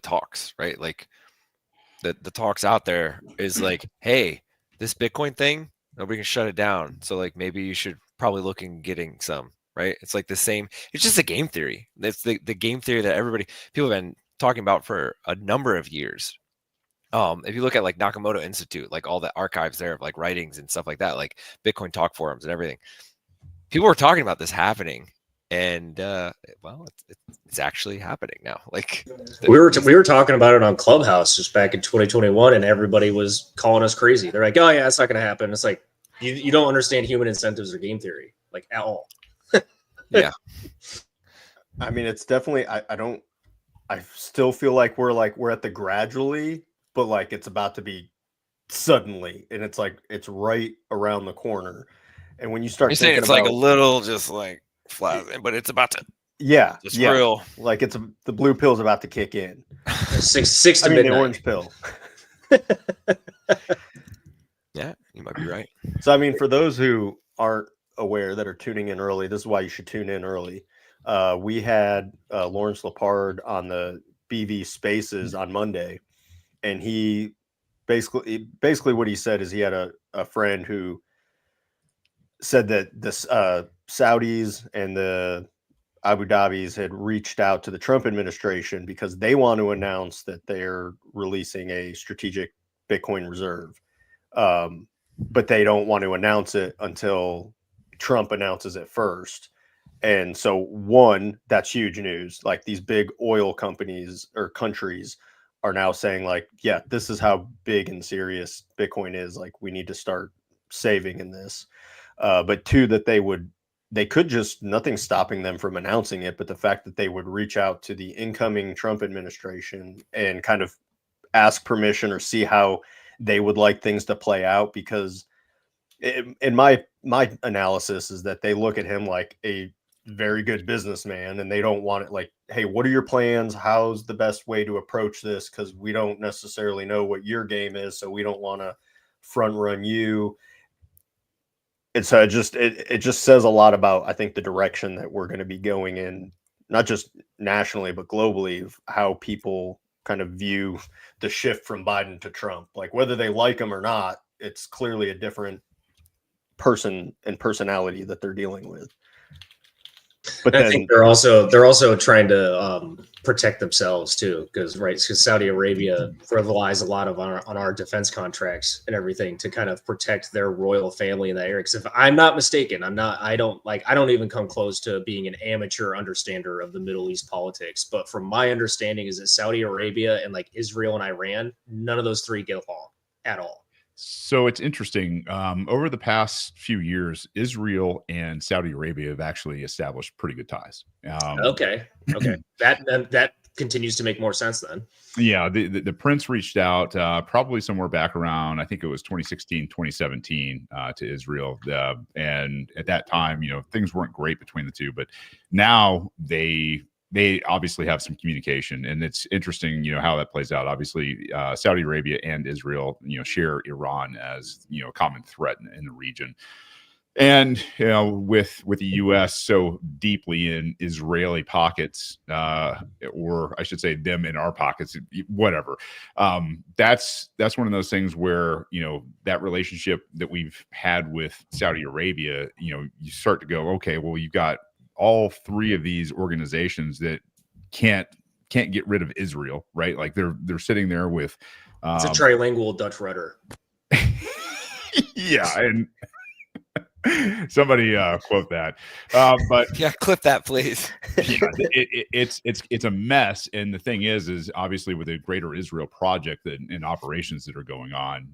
talks, right? Like the talks out there is like, hey, this Bitcoin thing, nobody can shut it down. So like maybe you should probably look in getting some, right? It's like the same, it's just a game theory. It's the game theory that people have been talking about for a number of years. If you look at like Nakamoto Institute, like all the archives there of like writings and stuff like that, like Bitcoin talk forums and everything, people were talking about this happening, and well, it's actually happening now. Like we were talking about it on Clubhouse just back in 2021, and everybody was calling us crazy. They're like, "Oh yeah, it's not going to happen." It's like you don't understand human incentives or game theory like at all. Yeah, I mean, it's definitely. I still feel like we're at the gradually, but like it's about to be suddenly, and it's like it's right around the corner. And when you start you're saying thinking it's about, like a little just like flat, but it's about to. yeah, It's real. Like the blue pill's about to kick in. Six to midnight. The orange pill. Yeah, you might be right. So I mean, for those who aren't aware that are tuning in early, this is why you should tune in early. We had Lawrence Lepard on the BV Spaces on Monday, and he basically what he said is he had a friend who said that the Saudis and the Abu Dhabis had reached out to the Trump administration because they want to announce that they're releasing a strategic Bitcoin reserve. But they don't want to announce it until Trump announces it first. And so, one, that's huge news. Like these big oil companies or countries are now saying like, yeah, this is how big and serious Bitcoin is. Like we need to start saving in this. But two, that they could just, nothing stopping them from announcing it. But the fact that they would reach out to the incoming Trump administration and kind of ask permission or see how they would like things to play out, because in my analysis is that they look at him like a very good businessman and they don't want it like, hey, what are your plans? How's the best way to approach this? Because we don't necessarily know what your game is, so we don't want to front run you. And so it just says a lot about, I think, the direction that we're going to be going in, not just nationally but globally, of how people kind of view the shift from Biden to Trump. Like whether they like him or not, it's clearly a different person and personality that they're dealing with. But I think they're also trying to protect themselves too, because Saudi Arabia relies a lot on our defense contracts and everything to kind of protect their royal family in that area. Because if I'm not mistaken, I don't even come close to being an amateur understander of the Middle East politics. But from my understanding is that Saudi Arabia and like Israel and Iran, none of those three get along at all. So it's interesting. Over the past few years, Israel and Saudi Arabia have actually established pretty good ties. Okay. That continues to make more sense then. Yeah, the prince reached out probably somewhere back around, I think it was 2016, 2017 to Israel. And at that time, things weren't great between the two, but now they obviously have some communication, and it's interesting, how that plays out. Obviously, Saudi Arabia and Israel, share Iran as, a common threat in the region. And, with the U.S. so deeply in Israeli pockets, or I should say them in our pockets, whatever. That's one of those things where, that relationship that we've had with Saudi Arabia, you start to go, okay, well, you've got all three of these organizations that can't get rid of Israel, right? Like they're sitting there with it's a trilingual Dutch rudder. Yeah, and somebody quote that. But yeah, clip that, please. Yeah, it's a mess. And the thing is obviously with the Greater Israel Project and operations that are going on,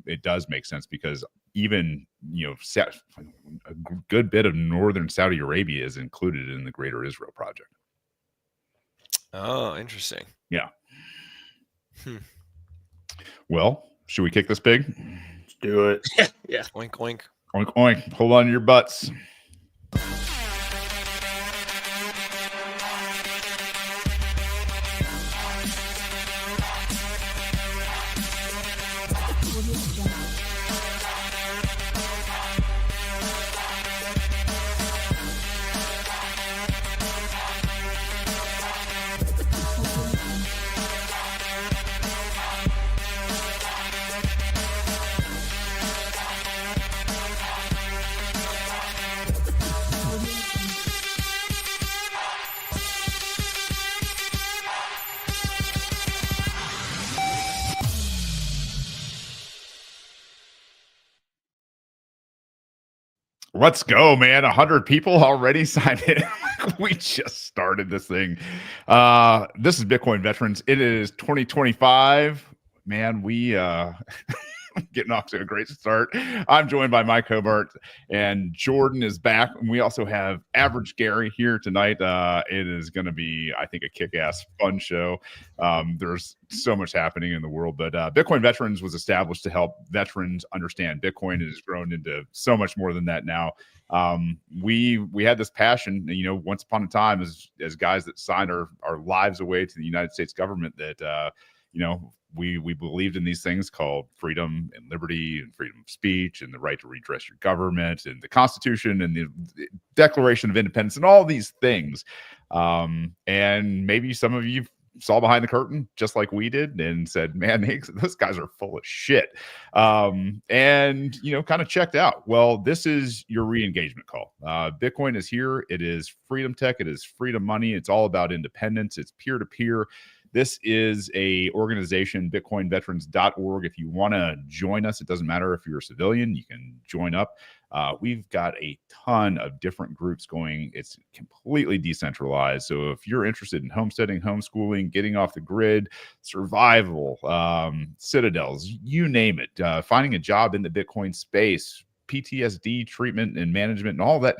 it does make sense because even a good bit of northern Saudi Arabia is included in the Greater Israel Project. Oh, interesting. Yeah. Well, should we kick this pig? Let's do it. Yeah. Oink, oink. Oink, oink. Hold on to your butts. Let's go, man. 100 people already signed in. We just started this thing. This is Bitcoin Veterans. It is 2025. Man, we getting off to a great start. I'm joined by Mike Hobart, and Jordan is back. And we also have Average Gary here tonight. It is going to be, I think, a kick-ass fun show. There's so much happening in the world, but Bitcoin Veterans was established to help veterans understand Bitcoin. It has grown into so much more than that now. We had this passion, once upon a time as guys that signed our lives away to the United States government that, we believed in these things called freedom and liberty and freedom of speech and the right to redress your government and the Constitution and the Declaration of Independence and all these things. And maybe some of you saw behind the curtain just like we did and said, man, those guys are full of shit. And kind of checked out. Well, this is your re-engagement call. Bitcoin is here. It is freedom tech. It is freedom money. It's all about independence. It's peer-to-peer. This is a organization, bitcoinveterans.org. If you want to join us, it doesn't matter if you're a civilian, you can join up. We've got a ton of different groups going. It's completely decentralized. So if you're interested in homesteading, homeschooling, getting off the grid, survival, citadels, you name it, finding a job in the Bitcoin space, PTSD treatment and management and all that,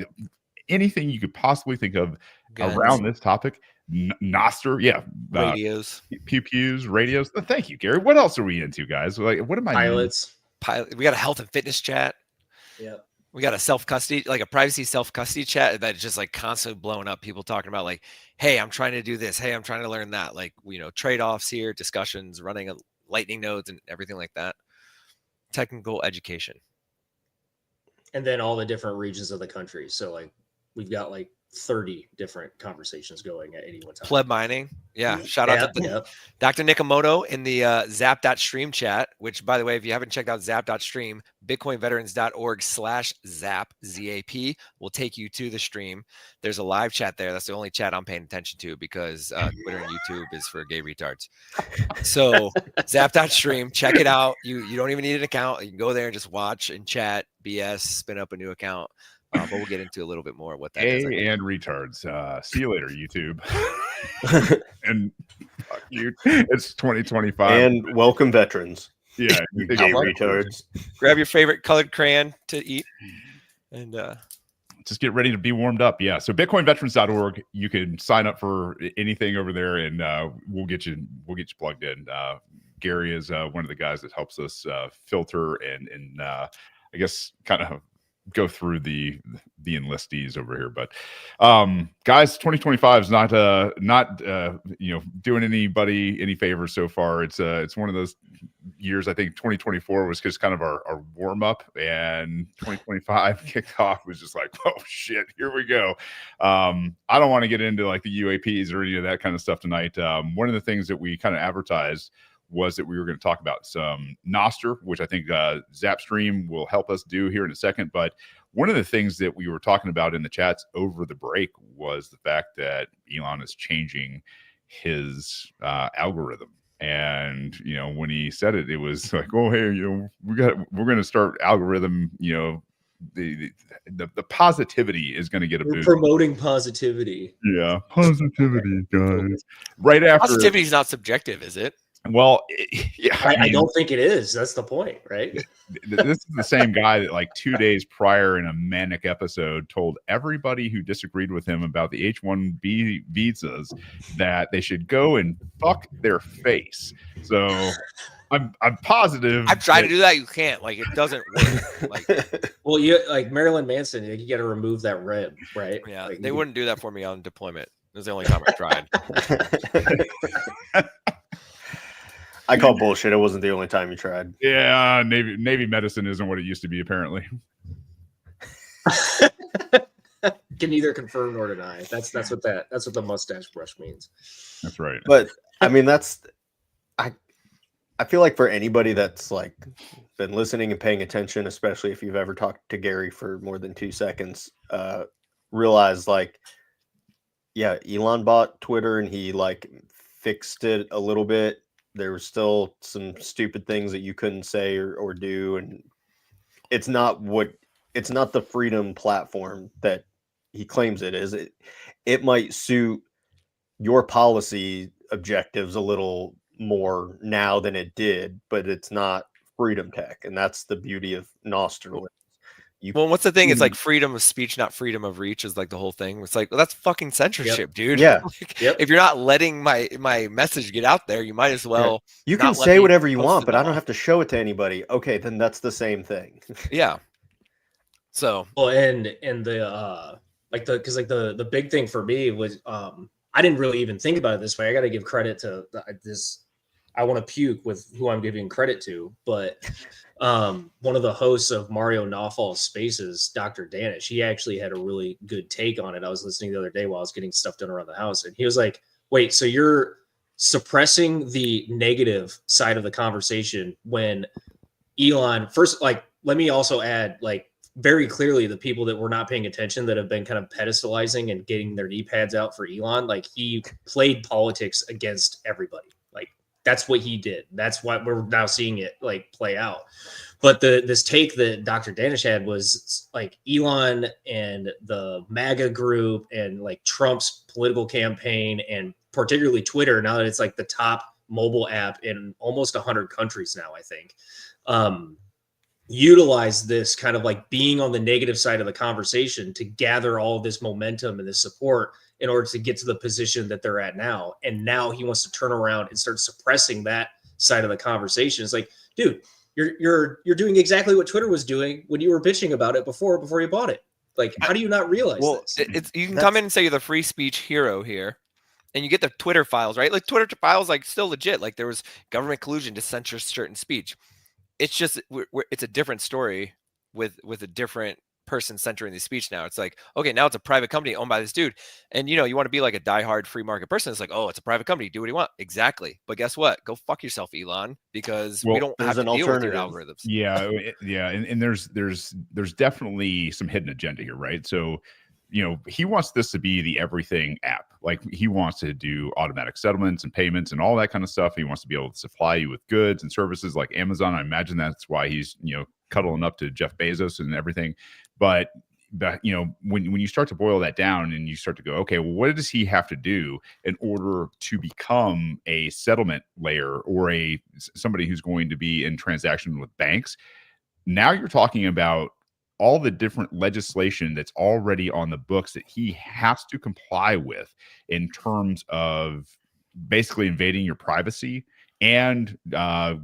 anything you could possibly think of around this topic. NOSTR, radios, pew-pews, radios. Thank you, Gary. What else are we into, guys? Like, what am I? Pilots. We got a health and fitness chat. Yeah. We got a self-custody, like a privacy self-custody chat that's just like constantly blowing up. People talking about like, hey, I'm trying to do this. Hey, I'm trying to learn that. Like, trade-offs here, discussions, running a lightning nodes and everything like that. Technical education. And then all the different regions of the country. So like we've got like 30 different conversations going at any one time. Pleb mining. Yeah. Shout out to Dr. Nikamoto in the zap.stream chat, which, by the way, if you haven't checked out zap.stream, bitcoinveterans.org/zap, ZAP, will take you to the stream. There's a live chat there. That's the only chat I'm paying attention to because Twitter and YouTube is for gay retards. So zap.stream, check it out. You don't even need an account. You can go there and just watch and chat, BS, spin up a new account. But we'll get into a little bit more what that is. And retards. See you later, YouTube. And fuck you. It's 2025. And welcome, veterans. Yeah, gay retards. Grab your favorite colored crayon to eat, and just get ready to be warmed up. Yeah. So bitcoinveterans.org. You can sign up for anything over there, and we'll get you plugged in. Gary is one of the guys that helps us filter and I guess kind of go through the enlistees over here. But guys, 2025 is not doing anybody any favors so far. It's one of those years. I think 2024 was just kind of our warm up, and 2025 kicked off was just like, oh shit, here we go. I don't want to get into like the UAPs or any of that kind of stuff tonight. One of the things that we kind of advertised was that we were going to talk about some NOSTR, which I think Zapstream will help us do here in a second. But one of the things that we were talking about in the chats over the break was the fact that Elon is changing his algorithm. And, when he said it, it was like, oh, hey, we're going to start algorithm, the positivity is going to get a boost. Promoting positivity. Yeah. Positivity, guys. Right after. Positivity is not subjective, is it? Well, yeah, I don't think it is. That's the point, right? This is the same guy that like 2 days prior in a manic episode told everybody who disagreed with him about the H-1B visas that they should go and fuck their face. So I'm positive. I've tried to do that. You can't. Like, it doesn't work. Like, well, you like Marilyn Manson. You got to remove that rib, right? Yeah, like, they wouldn't do that for me on deployment. It was the only time I tried. I call bullshit. It wasn't the only time you tried. Yeah, Navy medicine isn't what it used to be, apparently. Can neither confirm nor deny. That's what the mustache brush means. That's right. But I mean, I feel like for anybody that's like been listening and paying attention, especially if you've ever talked to Gary for more than 2 seconds, realize like, yeah, Elon bought Twitter and he like fixed it a little bit. There were still some stupid things that you couldn't say or do. And it's not what it's not the freedom platform that he claims it is. It might suit your policy objectives a little more now than it did, but it's not freedom tech, and that's the beauty of NOSTR. You Well, what's the thing? It's like Mm. freedom of speech, not freedom of reach, is like the whole thing. It's like, well, that's fucking censorship, dude. Yeah. Like, Yep. if you're not letting my message get out there, you might as well. You can not let say me whatever you post want, it but I don't all. have to show it to anybody. Okay, then that's the same thing. Yeah. So Well, and the like the big thing for me was I didn't really even think about it this way. I got to give credit to this. I want to puke with who I'm giving credit to, but one of the hosts of Mario Nawfal's Spaces, Dr. Danish, he actually had a really good take on it. I was listening the other day while I was getting stuff done around the house, and he was like, "Wait, so you're suppressing the negative side of the conversation when Elon first, like, let me also add, like, very clearly the people that were not paying attention that have been kind of pedestalizing and getting their knee pads out for Elon, like he played politics against everybody. Like that's what he did. That's why we're now seeing it like play out. But this take that Dr. Danish had was like Elon and the MAGA group and like Trump's political campaign and particularly Twitter, now that it's like the top mobile app in almost 100 countries now, I think. Utilize this kind of like being on the negative side of the conversation to gather all this momentum and this support in order to get to the position that they're at now. And now he wants to turn around and start suppressing that side of the conversation. It's like, dude, you're doing exactly what Twitter was doing when you were bitching about it before you bought it. Like, how do you not realize this? it's you can come in and say you're the free speech hero here, and you get the Twitter files, right? Like Twitter files, like still legit. Like there was government collusion to censor certain speech. It's just it's a different story with a different person centering the speech now. It's like, okay, now it's a private company owned by this dude, and you want to be like a diehard free market person. It's like, oh, it's a private company, do what you want. Exactly. But guess what? Go fuck yourself, Elon, because we don't have to deal with your algorithms. Yeah, yeah, and there's definitely some hidden agenda here, right? So he wants this to be the everything app. Like he wants to do automatic settlements and payments and all that kind of stuff. He wants to be able to supply you with goods and services like Amazon. I imagine that's why he's, cuddling up to Jeff Bezos and everything. But when you start to boil that down and you start to go, okay, well, what does he have to do in order to become a settlement layer or somebody who's going to be in transaction with banks? Now you're talking about all the different legislation that's already on the books that he has to comply with in terms of basically invading your privacy and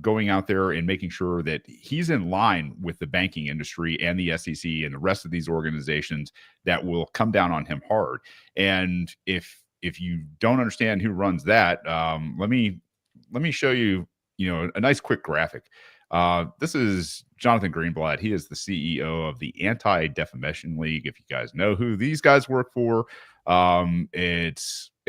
going out there and making sure that he's in line with the banking industry and the SEC and the rest of these organizations that will come down on him hard. And if you don't understand who runs that, let me show you, a nice quick graphic. This is Jonathan Greenblatt. He is the CEO of the Anti-Defamation League. If you guys know who these guys work for,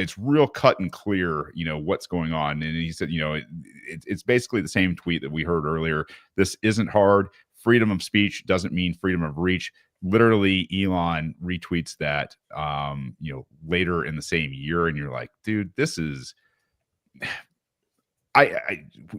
it's real cut and clear, what's going on. And he said, it's basically the same tweet that we heard earlier. This isn't hard. Freedom of speech doesn't mean freedom of reach. Literally, Elon retweets that, later in the same year, and you're like, dude, this is.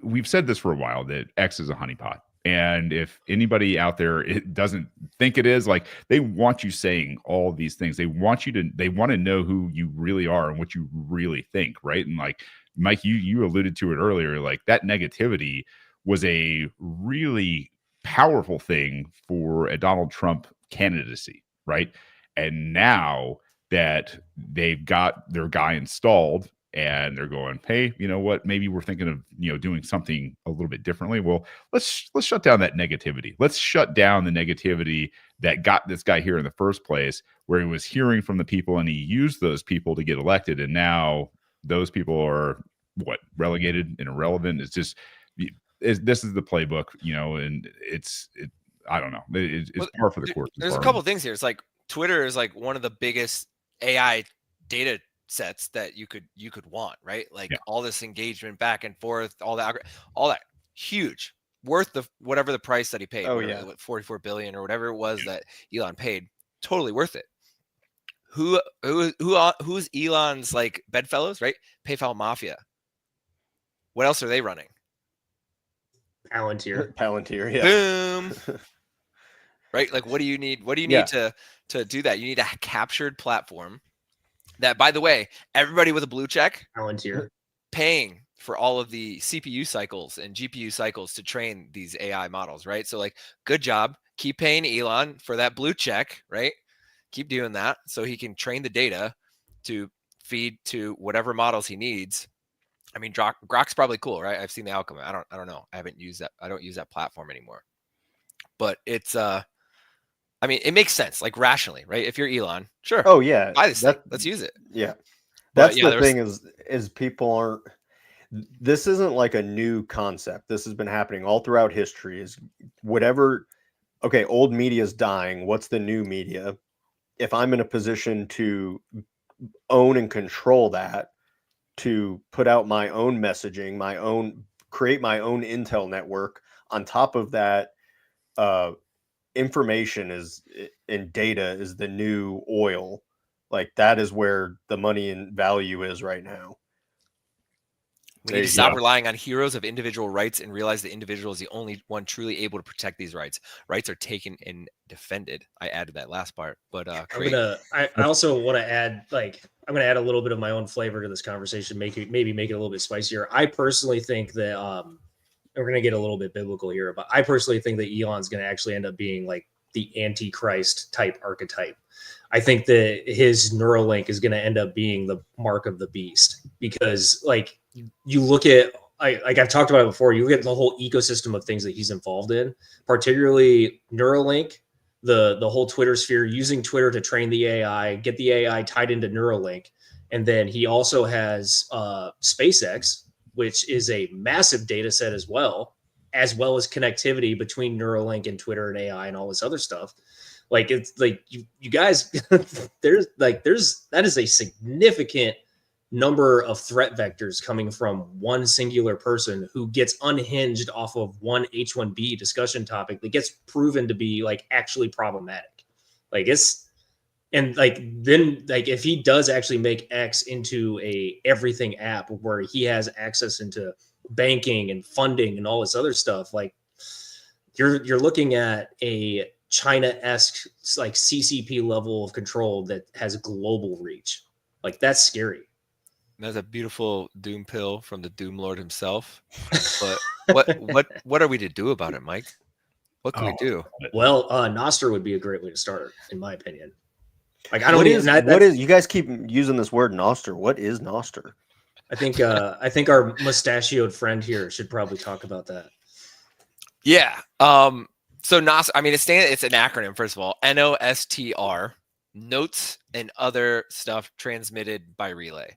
We've said this for a while that X is a honeypot. And if anybody out there doesn't think it is, like they want you saying all these things. They want to know who you really are and what you really think, right? And like Mike, you alluded to it earlier, like that negativity was a really powerful thing for a Donald Trump candidacy, right? And now that they've got their guy installed and they're going, hey, you know what? Maybe we're thinking of, doing something a little bit differently. Well, let's shut down that negativity. Let's shut down the negativity that got this guy here in the first place, where he was hearing from the people and he used those people to get elected. And now those people are relegated and irrelevant. It's just, this is the playbook, and I don't know. It's par for the course. There's a couple of things here. It's like Twitter is like one of the biggest AI data sets that you could want, right? Like all this engagement back and forth, all that huge, worth the whatever the price that he paid. What, 44 billion or whatever it was that Elon paid. Totally worth it. Who's Elon's like bedfellows, right? PayPal Mafia. What else are they running? Palantir, yeah. Boom. right? Like, what do you need? What do you Yeah. need to do that? You need a captured platform that, by the way, everybody with a blue check Palantir. paying for all of the CPU cycles and GPU cycles to train these AI models, right? So like, good job. Keep paying Elon for that blue check, right? Keep doing that so he can train the data to feed to whatever models he needs. I mean, Grok's probably cool, right? I've seen the outcome. I don't know. I haven't used that. I don't use that platform anymore. But it's I mean, it makes sense, like rationally, right? If you're Elon, sure. Oh yeah, Buy this thing. Let's use it. Yeah, But that's yeah, the thing is people aren't. This isn't like a new concept. This has been happening all throughout history. Is whatever. Okay, old media is dying. What's the new media? If I'm in a position to own and control that, to put out my own messaging, create my own intel network. On top of that, information and data is the new oil. Like that is where the money and value is right now. we need to stop relying on heroes of individual rights and realize the individual is the only one truly able to protect these rights. Rights are taken and defended. I added that last part, but I also want to add, like, I'm gonna add a little bit of my own flavor to this conversation, maybe make it a little bit spicier. I personally think that we're gonna get a little bit biblical here, but I personally think that Elon's gonna actually end up being like the Antichrist type archetype. I think that his Neuralink is going to end up being the mark of the beast, because like you look at, like I've talked about it before, you look at the whole ecosystem of things that he's involved in, particularly Neuralink, the whole Twitter sphere, using Twitter to train the AI, get the AI tied into Neuralink. And then he also has SpaceX, which is a massive data set as well as connectivity between Neuralink and Twitter and AI and all this other stuff. Like, it's like you guys, that is a significant number of threat vectors coming from one singular person who gets unhinged off of one H1B discussion topic that gets proven to be like actually problematic. Like and like then like if he does actually make X into a everything app where he has access into banking and funding and all this other stuff, like you're looking at a China-esque like CCP level of control that has global reach. Like, that's scary. that's a beautiful doom pill from the Doom Lord himself. But what are we to do about it, Mike? What can we do? Well, NOSTR would be a great way to start, in my opinion. Like, I don't what is you guys keep using this word NOSTR? What is NOSTR? I think our mustachioed friend here should probably talk about that. Yeah. So NOSTR, I mean, it's an acronym, first of all. NOSTR, notes and other stuff transmitted by relay.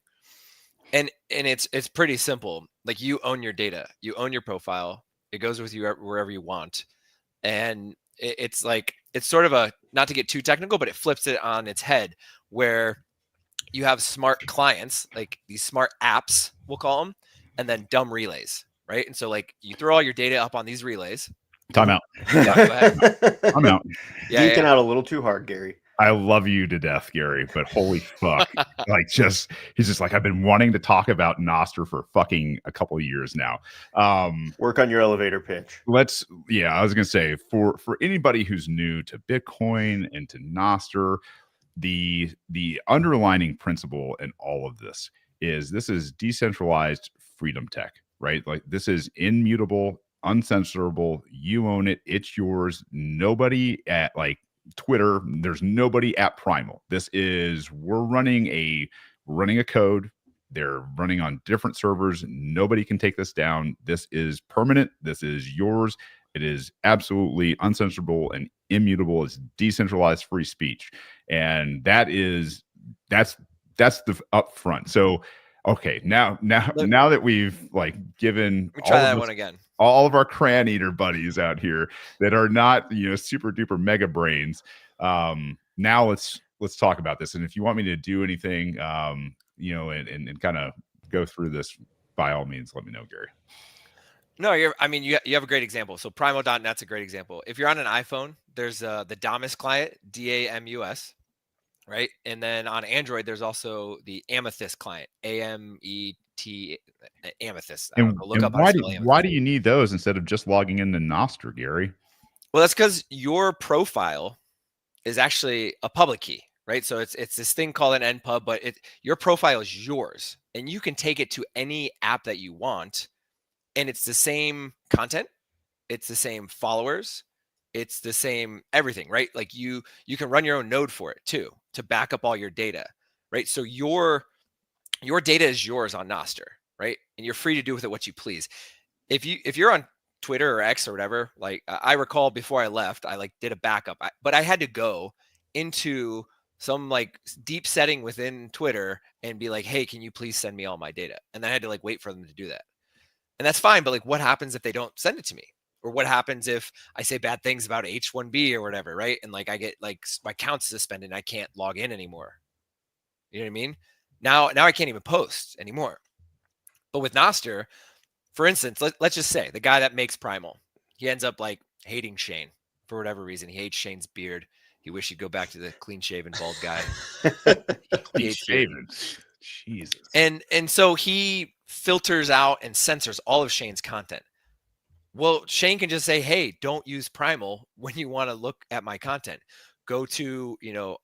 And it's pretty simple. Like, you own your data, you own your profile. It goes with you wherever you want. And it's like, it's sort of a, not to get too technical, but it flips it on its head, where you have smart clients, like these smart apps, we'll call them, and then dumb relays, right? And so like you throw all your data up on these relays. Time out. Yeah, go ahead. I'm out. Geeking out a little too hard, Gary. I love you to death, Gary, but holy fuck. Like, he's just like, I've been wanting to talk about NOSTR for fucking a couple of years now. Work on your elevator pitch. I was going to say, for anybody who's new to Bitcoin and to NOSTR, the underlining principle in all of this is decentralized freedom tech, right? Like, this is immutable, uncensorable. You own it. It's yours. Nobody at like Twitter, there's nobody at Primal. We're running a code. They're running on different servers. Nobody can take this down. This is permanent. This is yours. It is absolutely uncensorable and immutable. It's decentralized free speech. And that's the upfront. So, okay, now that we've like given, let me try that one again. All of our crayon eater buddies out here that are not, super duper mega brains. Now let's talk about this. And if you want me to do anything, and kind of go through this, by all means, let me know, Gary. No, you have a great example. So Primo.net's a great example. If you're on an iPhone, there's the Damus client, DAMUS, right? And then on Android, there's also the Amethyst client, AMET, Amethyst. I don't know, look up why do you need those instead of just logging into NOSTR, Gary? Well, that's because your profile is actually a public key, right? So it's this thing called an npub, but your profile is yours, and you can take it to any app that you want, and it's the same content, it's the same followers, it's the same everything, right? Like you can run your own node for it too to back up all your data, right? So your data is yours on Nostr, right? And you're free to do with it what you please. If you're on Twitter or X or whatever, like I recall before I left, I like did a backup, but I had to go into some like deep setting within Twitter and be like, hey, can you please send me all my data? And then I had to like wait for them to do that. And that's fine, but like what happens if they don't send it to me? Or what happens if I say bad things about H1B or whatever, right? And like I get like my account suspended and I can't log in anymore. You know what I mean? Now I can't even post anymore. But with Nostr, for instance, let's just say the guy that makes Primal, he ends up like hating Shane for whatever reason. He hates Shane's beard. He wished he'd go back to the clean shaven bald guy. He hates beard. Shaven. Jesus. And so he filters out and censors all of Shane's content. Well, Shane can just say, hey, don't use Primal when you want to look at my content. Go to,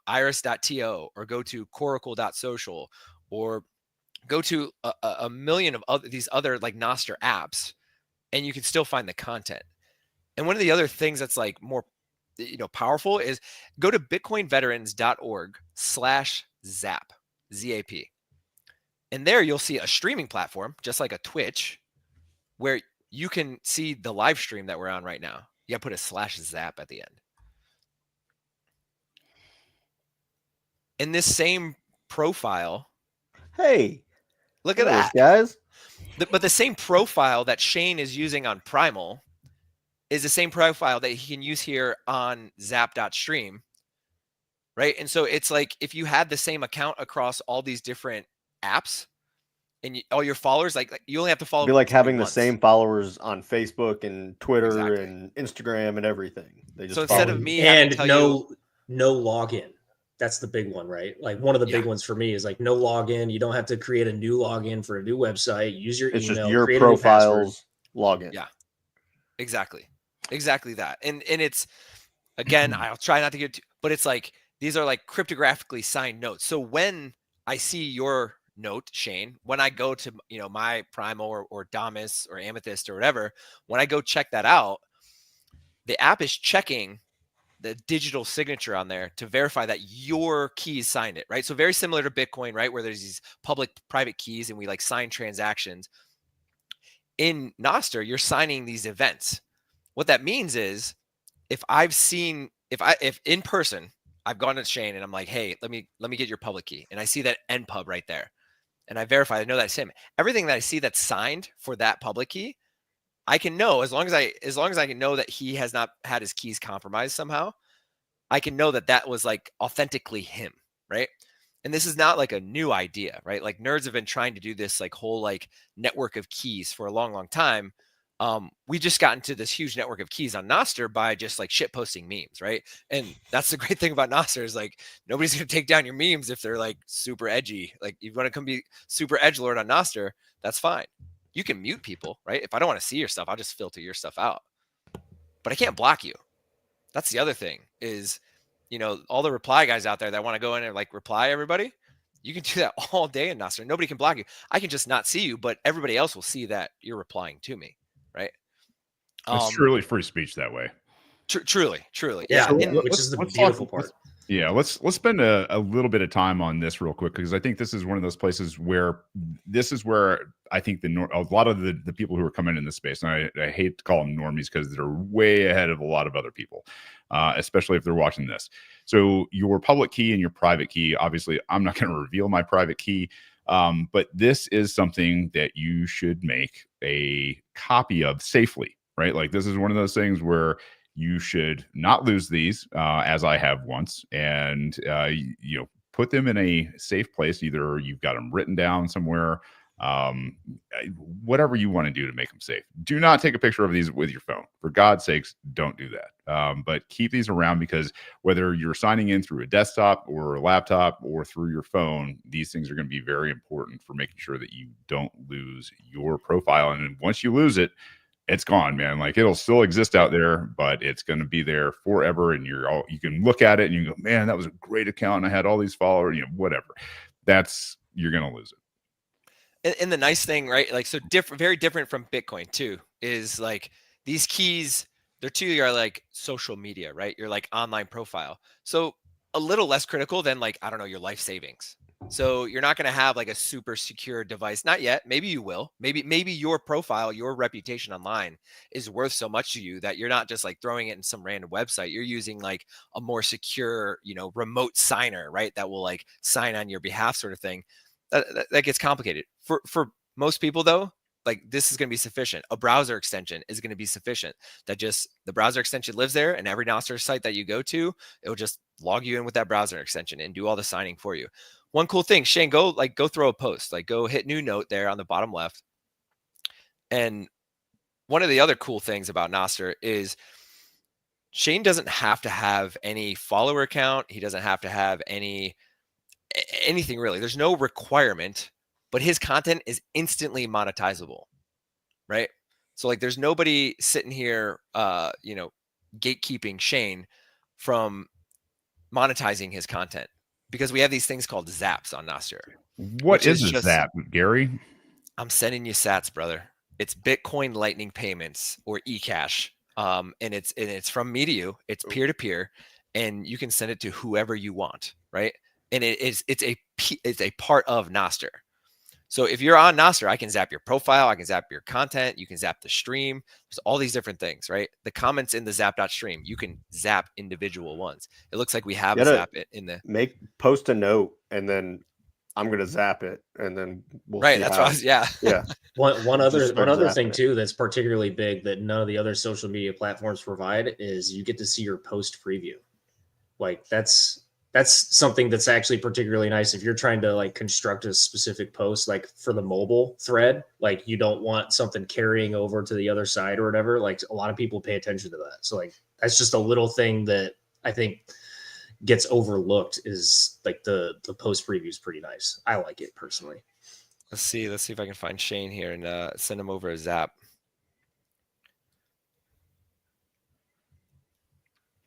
iris.to or go to coracle.social or go to a million of these other like Nostr apps, and you can still find the content. And one of the other things that's like more, powerful is go to bitcoinveterans.org/zap, ZAP. And there you'll see a streaming platform, just like a Twitch, where you can see the live stream that we're on right now. You got to put a /zap at the end. In this same profile, Hey, look at those that, guys. But the same profile that Shane is using on Primal is the same profile that he can use here on zap.stream, right? And so it's like if you had the same account across all these different apps and all your followers, like you only have to follow. It'd be like having once. the same followers on Facebook and Twitter Exactly. and Instagram and everything. They just so instead of you. me and having to tell no login. That's the big one, right? Like one of the big ones for me is like no login. You don't have to create a new login for a new website. Use your It's email. just your create a new password. profile's login. Yeah, exactly that. And it's, again, I'll try not to get too, but it's like these are like cryptographically signed notes. So when I see your note, Shane, when I go to my Primal or Damus or Amethyst or whatever, when I go check that out, the app is checking the digital signature on there to verify that your keys signed it, right? So very similar to Bitcoin, right? Where there's these public private keys and we like sign transactions. In Nostr, you're signing these events. What that means is if in person, I've gone to Shane and I'm like, hey, let me get your public key. And I see that npub right there. And I verify, I know that's him. Everything that I see that's signed for that public key, I can know as long as I can know that he has not had his keys compromised somehow, I can know that that was like authentically him, right? And this is not like a new idea, right? Like nerds have been trying to do this like whole like network of keys for a long, long time. We just got into this huge network of keys on Nostr by just like shit posting memes, right? And that's the great thing about Nostr is like nobody's gonna take down your memes if they're like super edgy. Like you want to come be super edgelord on Nostr, that's fine. You can mute people, right? If I don't want to see your stuff, I'll just filter your stuff out. But I can't block you. That's the other thing is, all the reply guys out there that want to go in and like reply everybody, you can do that all day in Nostr. Nobody can block you. I can just not see you, but everybody else will see that you're replying to me, right? It's truly free speech that way. Truly. Yeah, So which is the beautiful part. Yeah, let's spend a little bit of time on this real quick because I think this is one of those places where I think a lot of the people who are coming in this space, and I hate to call them normies because they're way ahead of a lot of other people, especially if they're watching this. So your public key and your private key, obviously, I'm not going to reveal my private key, but this is something that you should make a copy of safely, right? Like this is one of those things where you should not lose these, as I have once, and put them in a safe place. Either you've got them written down somewhere, whatever you want to do to make them safe. Do not take a picture of these with your phone. For God's sakes, don't do that. But keep these around because whether you're signing in through a desktop or a laptop or through your phone, these things are going to be very important for making sure that you don't lose your profile. And once you lose it, it's gone, man. Like it'll still exist out there, but it's going to be there forever. And you can look at it and you go, man, that was a great account. And I had all these followers, whatever. You're going to lose it. And the nice thing, right? Like, so different, very different from Bitcoin too, is like these keys, they're to your like social media, right? Your like online profile. So a little less critical than like, I don't know, your life savings. So you're not going to have like a super secure device. Not yet. Maybe you will. Maybe your profile, your reputation online is worth so much to you that you're not just like throwing it in some random website. You're using like a more secure, remote signer, right? That will like sign on your behalf, sort of thing. That gets complicated. For most people though, like this is going to be sufficient. A browser extension is going to be sufficient. The browser extension lives there, and every NOSTR site that you go to, it will just log you in with that browser extension and do all the signing for you. One cool thing, Shane, go throw a post, like go hit new note there on the bottom left. And one of the other cool things about NOSTR is Shane doesn't have to have any follower count. He doesn't have to have anything really. There's no requirement, but his content is instantly monetizable, right? So like there's nobody sitting here, gatekeeping Shane from monetizing his content, because we have these things called zaps on NOSTR. What is a zap, Gary? I'm sending you sats, brother. It's Bitcoin Lightning payments, or eCash. And it's from me to you. It's peer to peer, and you can send it to whoever you want, right? And it's a part of NOSTR. So if you're on NOSTR, I can zap your profile, I can zap your content, you can zap the stream. There's all these different things, right? The comments in the zap.stream, you can zap individual ones. It looks like we have a zap in the post a note, and then I'm gonna zap it, and then we'll right. see That's how, what yeah. One other thing too that's particularly big that none of the other social media platforms provide is you get to see your post preview. Like that's something that's actually particularly nice if you're trying to like construct a specific post, like for the mobile thread, like you don't want something carrying over to the other side or whatever. Like a lot of people pay attention to that. So like that's just a little thing that I think gets overlooked, is like the post preview is pretty nice. I like it personally. Let's see if I can find Shane here and send him over a zap.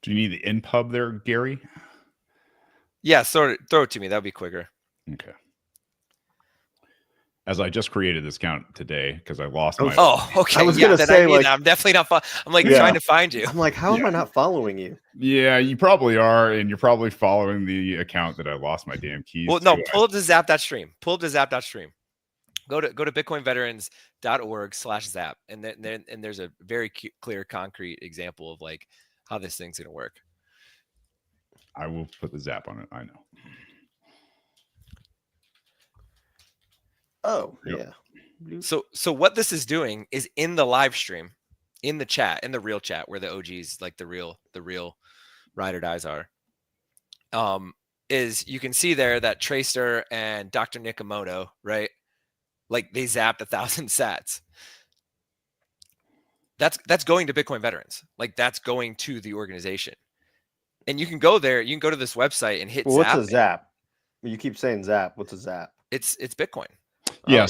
Do you need the InPub there, Gary? Yeah, throw it to me. That'd be quicker. Okay. As I just created this account today because I lost my. Oh, okay. I was gonna say, like, I'm definitely not. I'm like trying to find you. I'm like, how am I not following you? Yeah, you probably are, and you're probably following the account that I lost my damn keys. Well, no, pull up the zap.stream. Pull up the zap.stream. Go to bitcoinveterans.org/zap, and then there's a very clear, concrete example of like how this thing's gonna work. I will put the zap on it. I know. Oh, Yep. yeah. So what this is doing is in the live stream, in the chat, in the real chat where the OGs, like the real ride or dies are, is you can see there that Tracer and Dr. Nakamoto, right? Like they zapped 1,000 sats. That's going to Bitcoin veterans. Like that's going to the organization. And you can go there, you can go to this website and hit zap. What's a zap? You keep saying zap. What's a zap? It's Bitcoin. Yeah,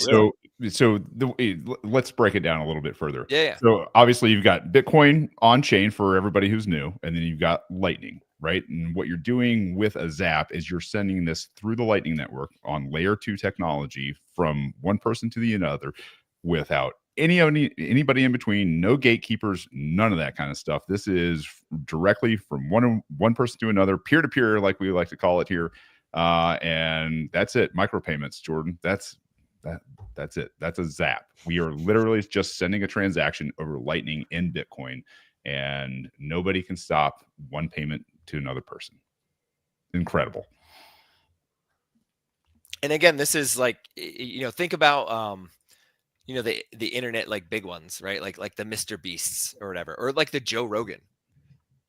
let's break it down a little bit further. Yeah. So obviously you've got Bitcoin on chain for everybody who's new, and then you've got Lightning, right? And what you're doing with a zap is you're sending this through the Lightning network on layer 2 technology from one person to the other without anybody in between, no gatekeepers, none of that kind of stuff. This is directly from one person to another, peer to peer, like we like to call it here. And that's it. Micropayments, Jordan. That's it. That's a zap. We are literally just sending a transaction over Lightning in Bitcoin, and nobody can stop one payment to another person. Incredible. And again, this is like, think about the internet, like big ones, right? Like the Mr. Beasts or whatever, or like the Joe Rogan,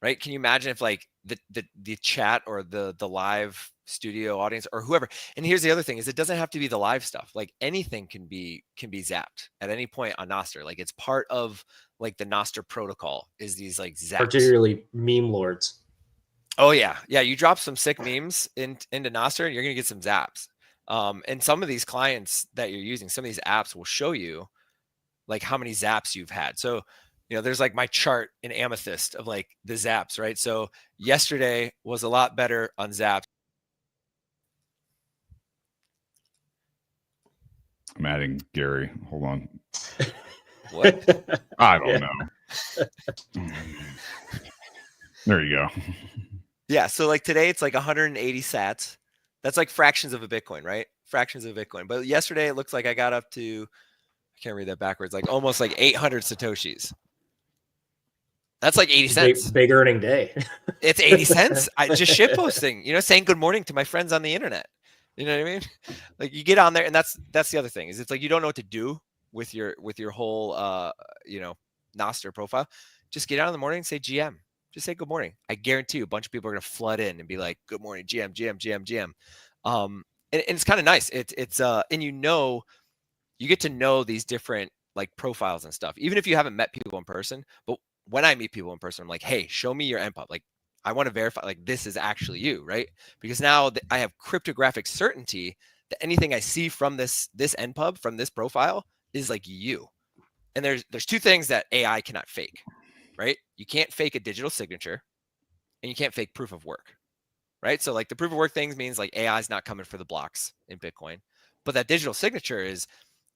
right? Can you imagine if like the chat or the live studio audience or whoever? And here's the other thing is it doesn't have to be the live stuff. Like anything can be zapped at any point on NOSTR. Like it's part of like the NOSTR protocol is these like zaps. Particularly meme lords. Oh yeah. You drop some sick memes into NOSTR, you're gonna get some zaps. And some of these clients that you're using, some of these apps will show you like how many zaps you've had. So, there's like my chart in Amethyst of like the zaps, right? So yesterday was a lot better on zaps. I'm adding Gary. Hold on. What? I don't know. There you go. Yeah. So like today it's like 180 sats. That's like fractions of a Bitcoin, right? Fractions of a Bitcoin. But yesterday it looks like I got up to, I can't read that backwards, like almost like 800 Satoshis. That's like 80 cents. Big earning day. It's 80 cents. I just shit posting, saying good morning to my friends on the internet. You know what I mean? Like you get on there, and that's the other thing is it's like you don't know what to do with your whole NOSTR profile. Just get out in the morning and say GM. Just say good morning. I guarantee you a bunch of people are gonna flood in and be like, good morning, GM, GM, GM, GM. And it's kind of nice. It's and you get to know these different like profiles and stuff, even if you haven't met people in person. But when I meet people in person, I'm like, hey, show me your NPub. Like, I want to verify, like, this is actually you, right? Because now I have cryptographic certainty that anything I see from this NPub, from this profile, is like you. And there's two things that AI cannot fake, right? You can't fake a digital signature, and you can't fake proof of work, right? So like the proof of work things means like AI is not coming for the blocks in Bitcoin, but that digital signature is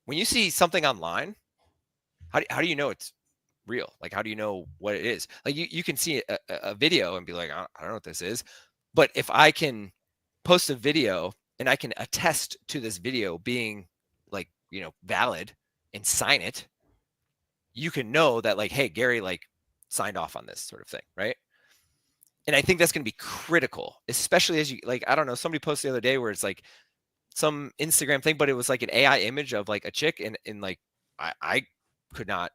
when you see something online. How do you know it's real? Like, how do you know what it is? Like you can see a video and be like, I don't know what this is. But if I can post a video and I can attest to this video being like, valid and sign it, you can know that like, hey, Gary like signed off on this sort of thing, right? And I think that's going to be critical, especially as you like, I don't know, somebody posted the other day where it's like some Instagram thing, but it was like an AI image of like a chick and like, I could not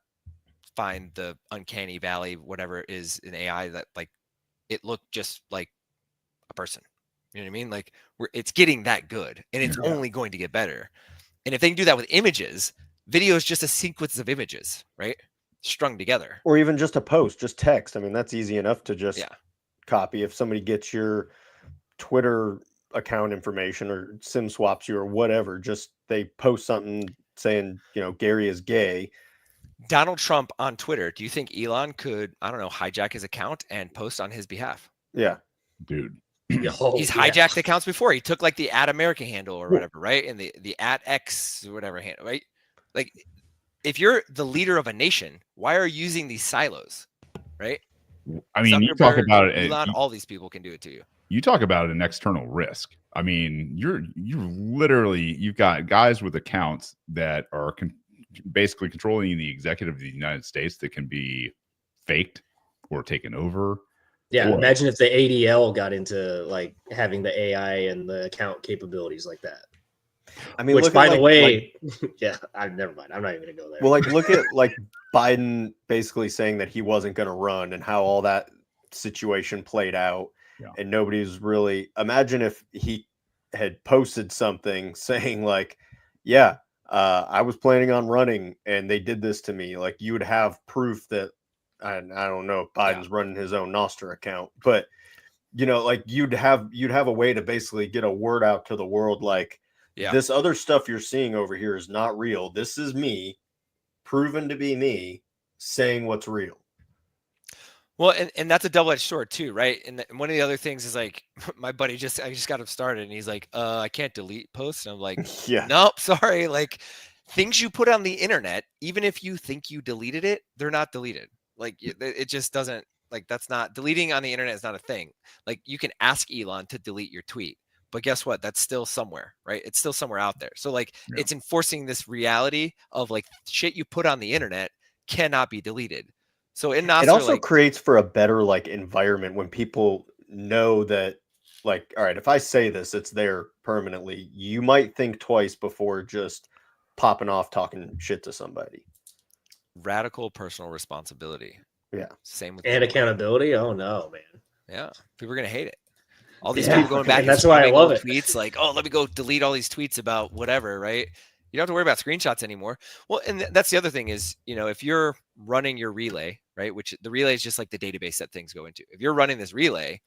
find the uncanny valley, whatever it is in AI, that like it looked just like a person. You know what I mean? Like it's getting that good, and it's only going to get better. And if they can do that with images, video is just a sequence of images, right? Strung together. Or even just a post, just text. I mean, that's easy enough to just copy. If somebody gets your Twitter account information or SIM swaps you or whatever, just they post something saying, Gary is gay. Donald Trump on Twitter, do you think Elon could, I don't know, hijack his account and post on his behalf? Yeah. Dude. He's hijacked accounts before. He took like the @America handle or whatever, right? And the @X or whatever handle, right? Like if you're the leader of a nation, why are you using these silos, right? I mean, you talk about it. Elon, all these people can do it to you. You talk about an external risk. I mean, you're literally, you've got guys with accounts that are basically controlling the executive of the United States that can be faked or taken over. Yeah, imagine if the ADL got into like having the AI and the account capabilities like that. I mean, which, by the way, never mind. I'm not even gonna go there. Well, like look at like Biden basically saying that he wasn't going to run and how all that situation played out, and nobody's really. Imagine if he had posted something saying like, "Yeah, I was planning on running, and they did this to me." Like you would have proof that. I don't know if Biden's running his own Nostr account, but like you'd have a way to basically get a word out to the world, like this other stuff you're seeing over here is not real. This is me, proven to be me, saying what's real. Well, and that's a double-edged sword too, right? And one of the other things is like my buddy I just got him started, and he's like, I can't delete posts, and I'm like, nope, sorry. Like things you put on the internet, even if you think you deleted it, they're not deleted. Like it just doesn't, like that's not, deleting on the internet is not a thing. Like you can ask Elon to delete your tweet, but guess what? That's still somewhere, right? It's still somewhere out there. So like it's enforcing this reality of like shit you put on the internet cannot be deleted. So in NOSTR, it also creates for a better like environment when people know that, like, all right, if I say this, it's there permanently. You might think twice before just popping off talking shit to somebody. Radical personal responsibility. Yeah. Same with and accountability. Oh no, man. Yeah. People are gonna hate it. All these people going back and that's why I love it. Tweets like, oh, let me go delete all these tweets about whatever, right? You don't have to worry about screenshots anymore. Well, and that's the other thing is, if you're running your relay, right, which the relay is just like the database that things go into. If you're running this relay,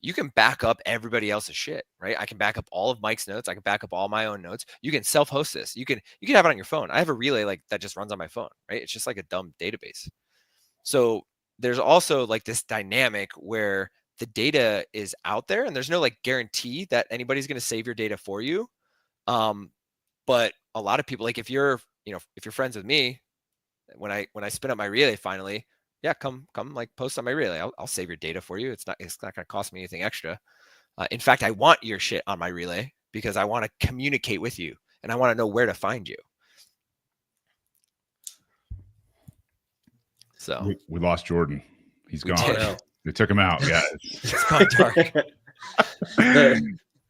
you can back up everybody else's shit, right? I can back up all of Mike's notes. I can back up all my own notes. You can self-host this. You can have it on your phone. I have a relay like that just runs on my phone, right? It's just like a dumb database. So there's also like this dynamic where the data is out there and there's no like guarantee that anybody's going to save your data for you. But a lot of people, like if you're friends with me, when I spin up my relay finally, yeah, come like post on my relay. I'll save your data for you. It's not going to cost me anything extra. In fact, I want your shit on my relay because I want to communicate with you and I want to know where to find you. So we lost Jordan. He's gone. No. They took him out, guys. It's gone dark.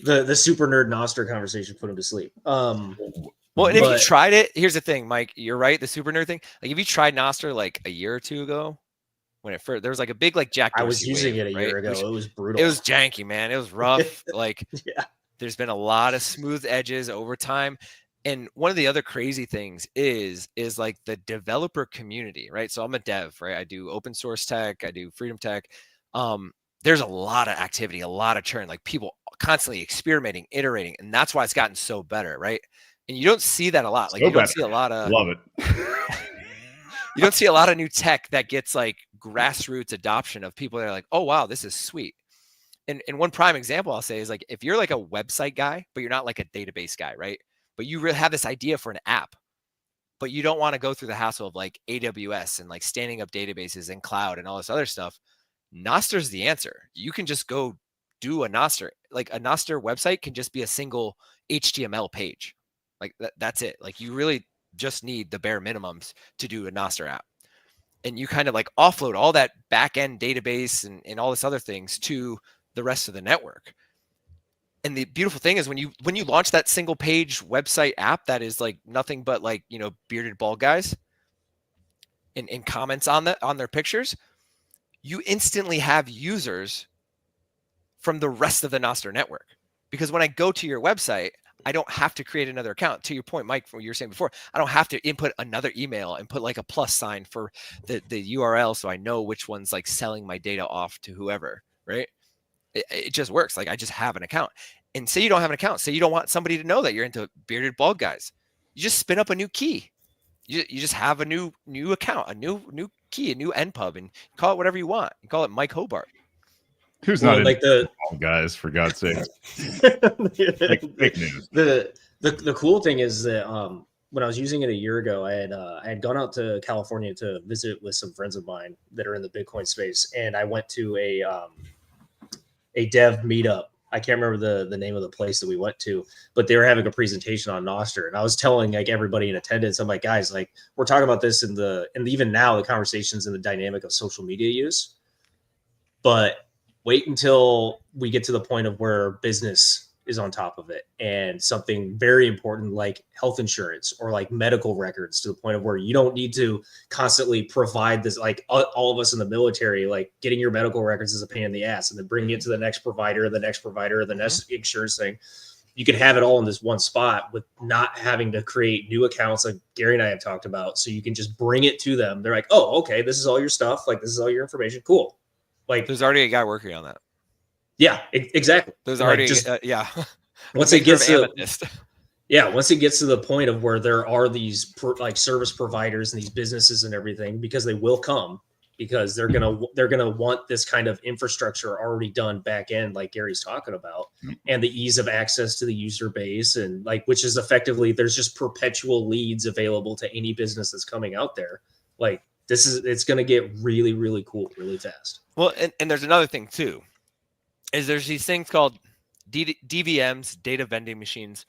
the super nerd NOSTR conversation put him to sleep. Well, and if you tried it, here's the thing, Mike, you're right. The super nerd thing, like if you tried NOSTR like a year or two ago, when it first, there was like a big like Jack Dorsey I was using wave, it a right? year ago. Which, it was brutal. it was janky, man. It was rough. Like yeah. There's been a lot of smooth edges over time. And one of the other crazy things is like the developer community, right? So I'm a dev, right? I do open source tech, I do freedom tech. There's a lot of activity, a lot of churn, like people constantly experimenting, iterating, and that's why it's gotten so better, right? And you don't see that a lot. Like you don't see a lot of love it. You don't see a lot of new tech that gets like grassroots adoption of people that are like, oh wow, this is sweet. And one prime example I'll say is like if you're like a website guy, but you're not like a database guy, right? But you really have this idea for an app, but you don't want to go through the hassle of like AWS and like standing up databases and cloud and all this other stuff. NOSTR's the answer. You can just go do a NOSTR. Like a NOSTR website can just be a single HTML page. Like that's it. Like you really just need the bare minimums to do a NOSTR app. And you kind of like offload all that back end database and all this other things to the rest of the network. And the beautiful thing is when you launch that single page website app that is like nothing but like, bearded bald guys and comments on their pictures, you instantly have users from the rest of the NOSTR network. Because when I go to your website, I don't have to create another account. To your point, Mike, from what you were saying before, I don't have to input another email and put like a plus sign for the URL so I know which one's like selling my data off to whoever, right? It just works. Like I just have an account. And say you don't have an account, say you don't want somebody to know that you're into bearded bald guys. You just spin up a new key. You just have a new account, a new key, a new NPub, and call it whatever you want. You call it Mike Hobart. Who's not like the bald guys, for God's sake? Fake news. The cool thing is that when I was using it a year ago, I had gone out to California to visit with some friends of mine that are in the Bitcoin space, and I went to a dev meetup. I can't remember the name of the place that we went to, but they were having a presentation on NOSTR, and I was telling like everybody in attendance, I'm like, guys, like we're talking about this and even now the conversations in the dynamic of social media use, but wait until we get to the point of where business is on top of it and something very important like health insurance or like medical records, to the point of where you don't need to constantly provide this, like all of us in the military, like getting your medical records is a pain in the ass and then bringing it to the next provider, the next insurance thing. You can have it all in this one spot with not having to create new accounts like Gary and I have talked about. So you can just bring it to them. They're like, oh, okay, this is all your stuff. Like this is all your information. Cool. Like there's already a guy working on that. Yeah, exactly. There's already, yeah. Once it gets once it gets to the point of where there are these like service providers and these businesses and everything, because they will come, because they're gonna want this kind of infrastructure already done back end, like Gary's talking about, and the ease of access to the user base, and like which is effectively there's just perpetual leads available to any business that's coming out there. Like it's gonna get really, really cool really fast. Well, and there's another thing too. Is there's these things called DVMs, data vending machines.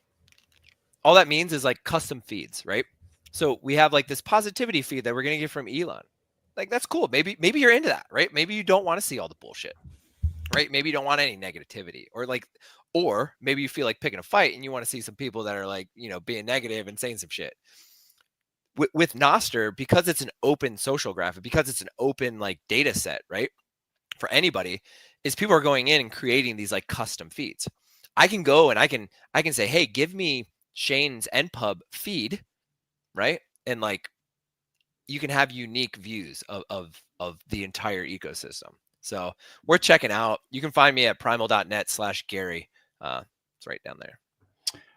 All that means is like custom feeds, right? So we have like this positivity feed that we're going to get from Elon. Like, that's cool. Maybe you're into that, right? Maybe you don't want to see all the bullshit, right? Maybe you don't want any negativity, or maybe you feel like picking a fight and you want to see some people that are like, being negative and saying some shit. With NOSTR, because it's an open social graph, because it's an open like data set, right? For anybody, is people are going in and creating these like custom feeds. I can go and I can say, hey, give me Shane's NPub feed, right? And like you can have unique views of the entire ecosystem. So worth checking out. You can find me at primal.net/Gary. It's right down there.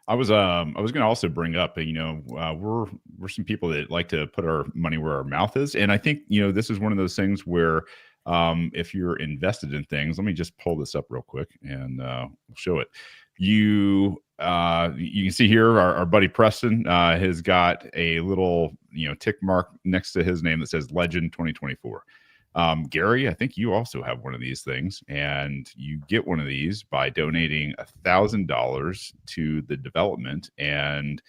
I was going to also bring up, we're some people that like to put our money where our mouth is, and I think this is one of those things where if you're invested in things, let me just pull this up real quick and we'll show it. You can see here our buddy Preston has got a little tick mark next to his name that says Legend 2024. Gary, I think you also have one of these things, and you get one of these by donating $1,000 to the development. And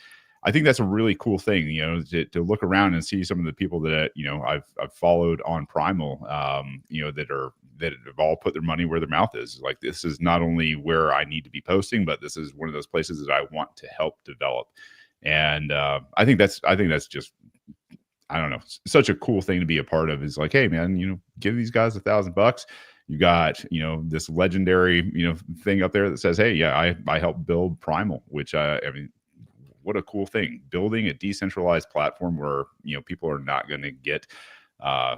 I think that's a really cool thing, to look around and see some of the people that I've followed on Primal, that have all put their money where their mouth is. Like, this is not only where I need to be posting, but this is one of those places that I want to help develop. And I think that's just, I don't know, such a cool thing to be a part of. Is like, hey man, give these guys $1,000. You got, this legendary, thing up there that says, hey, yeah, I helped build Primal, which I mean, what a cool thing. Building a decentralized platform where, people are not going to get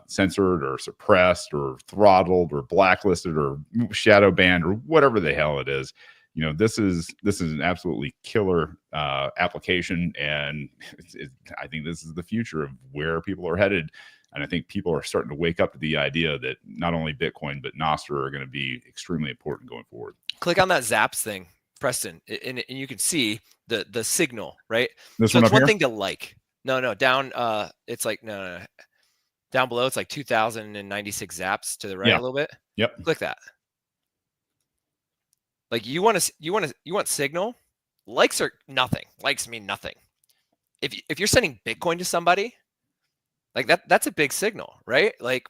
censored or suppressed or throttled or blacklisted or shadow banned or whatever the hell it is. This is an absolutely killer application, and I think this is the future of where people are headed. And I think people are starting to wake up to the idea that not only Bitcoin but NOSTR are going to be extremely important going forward. Click on that Zaps thing, Preston, and you can see the signal, right? This so one it's up one here? thing to like. No, down. It's like no. Down below, it's like 2,096 zaps to the right a little bit. Yep. Click that. Like you want signal. Likes are nothing. Likes mean nothing. If you're sending Bitcoin to somebody, like that's a big signal, right? Like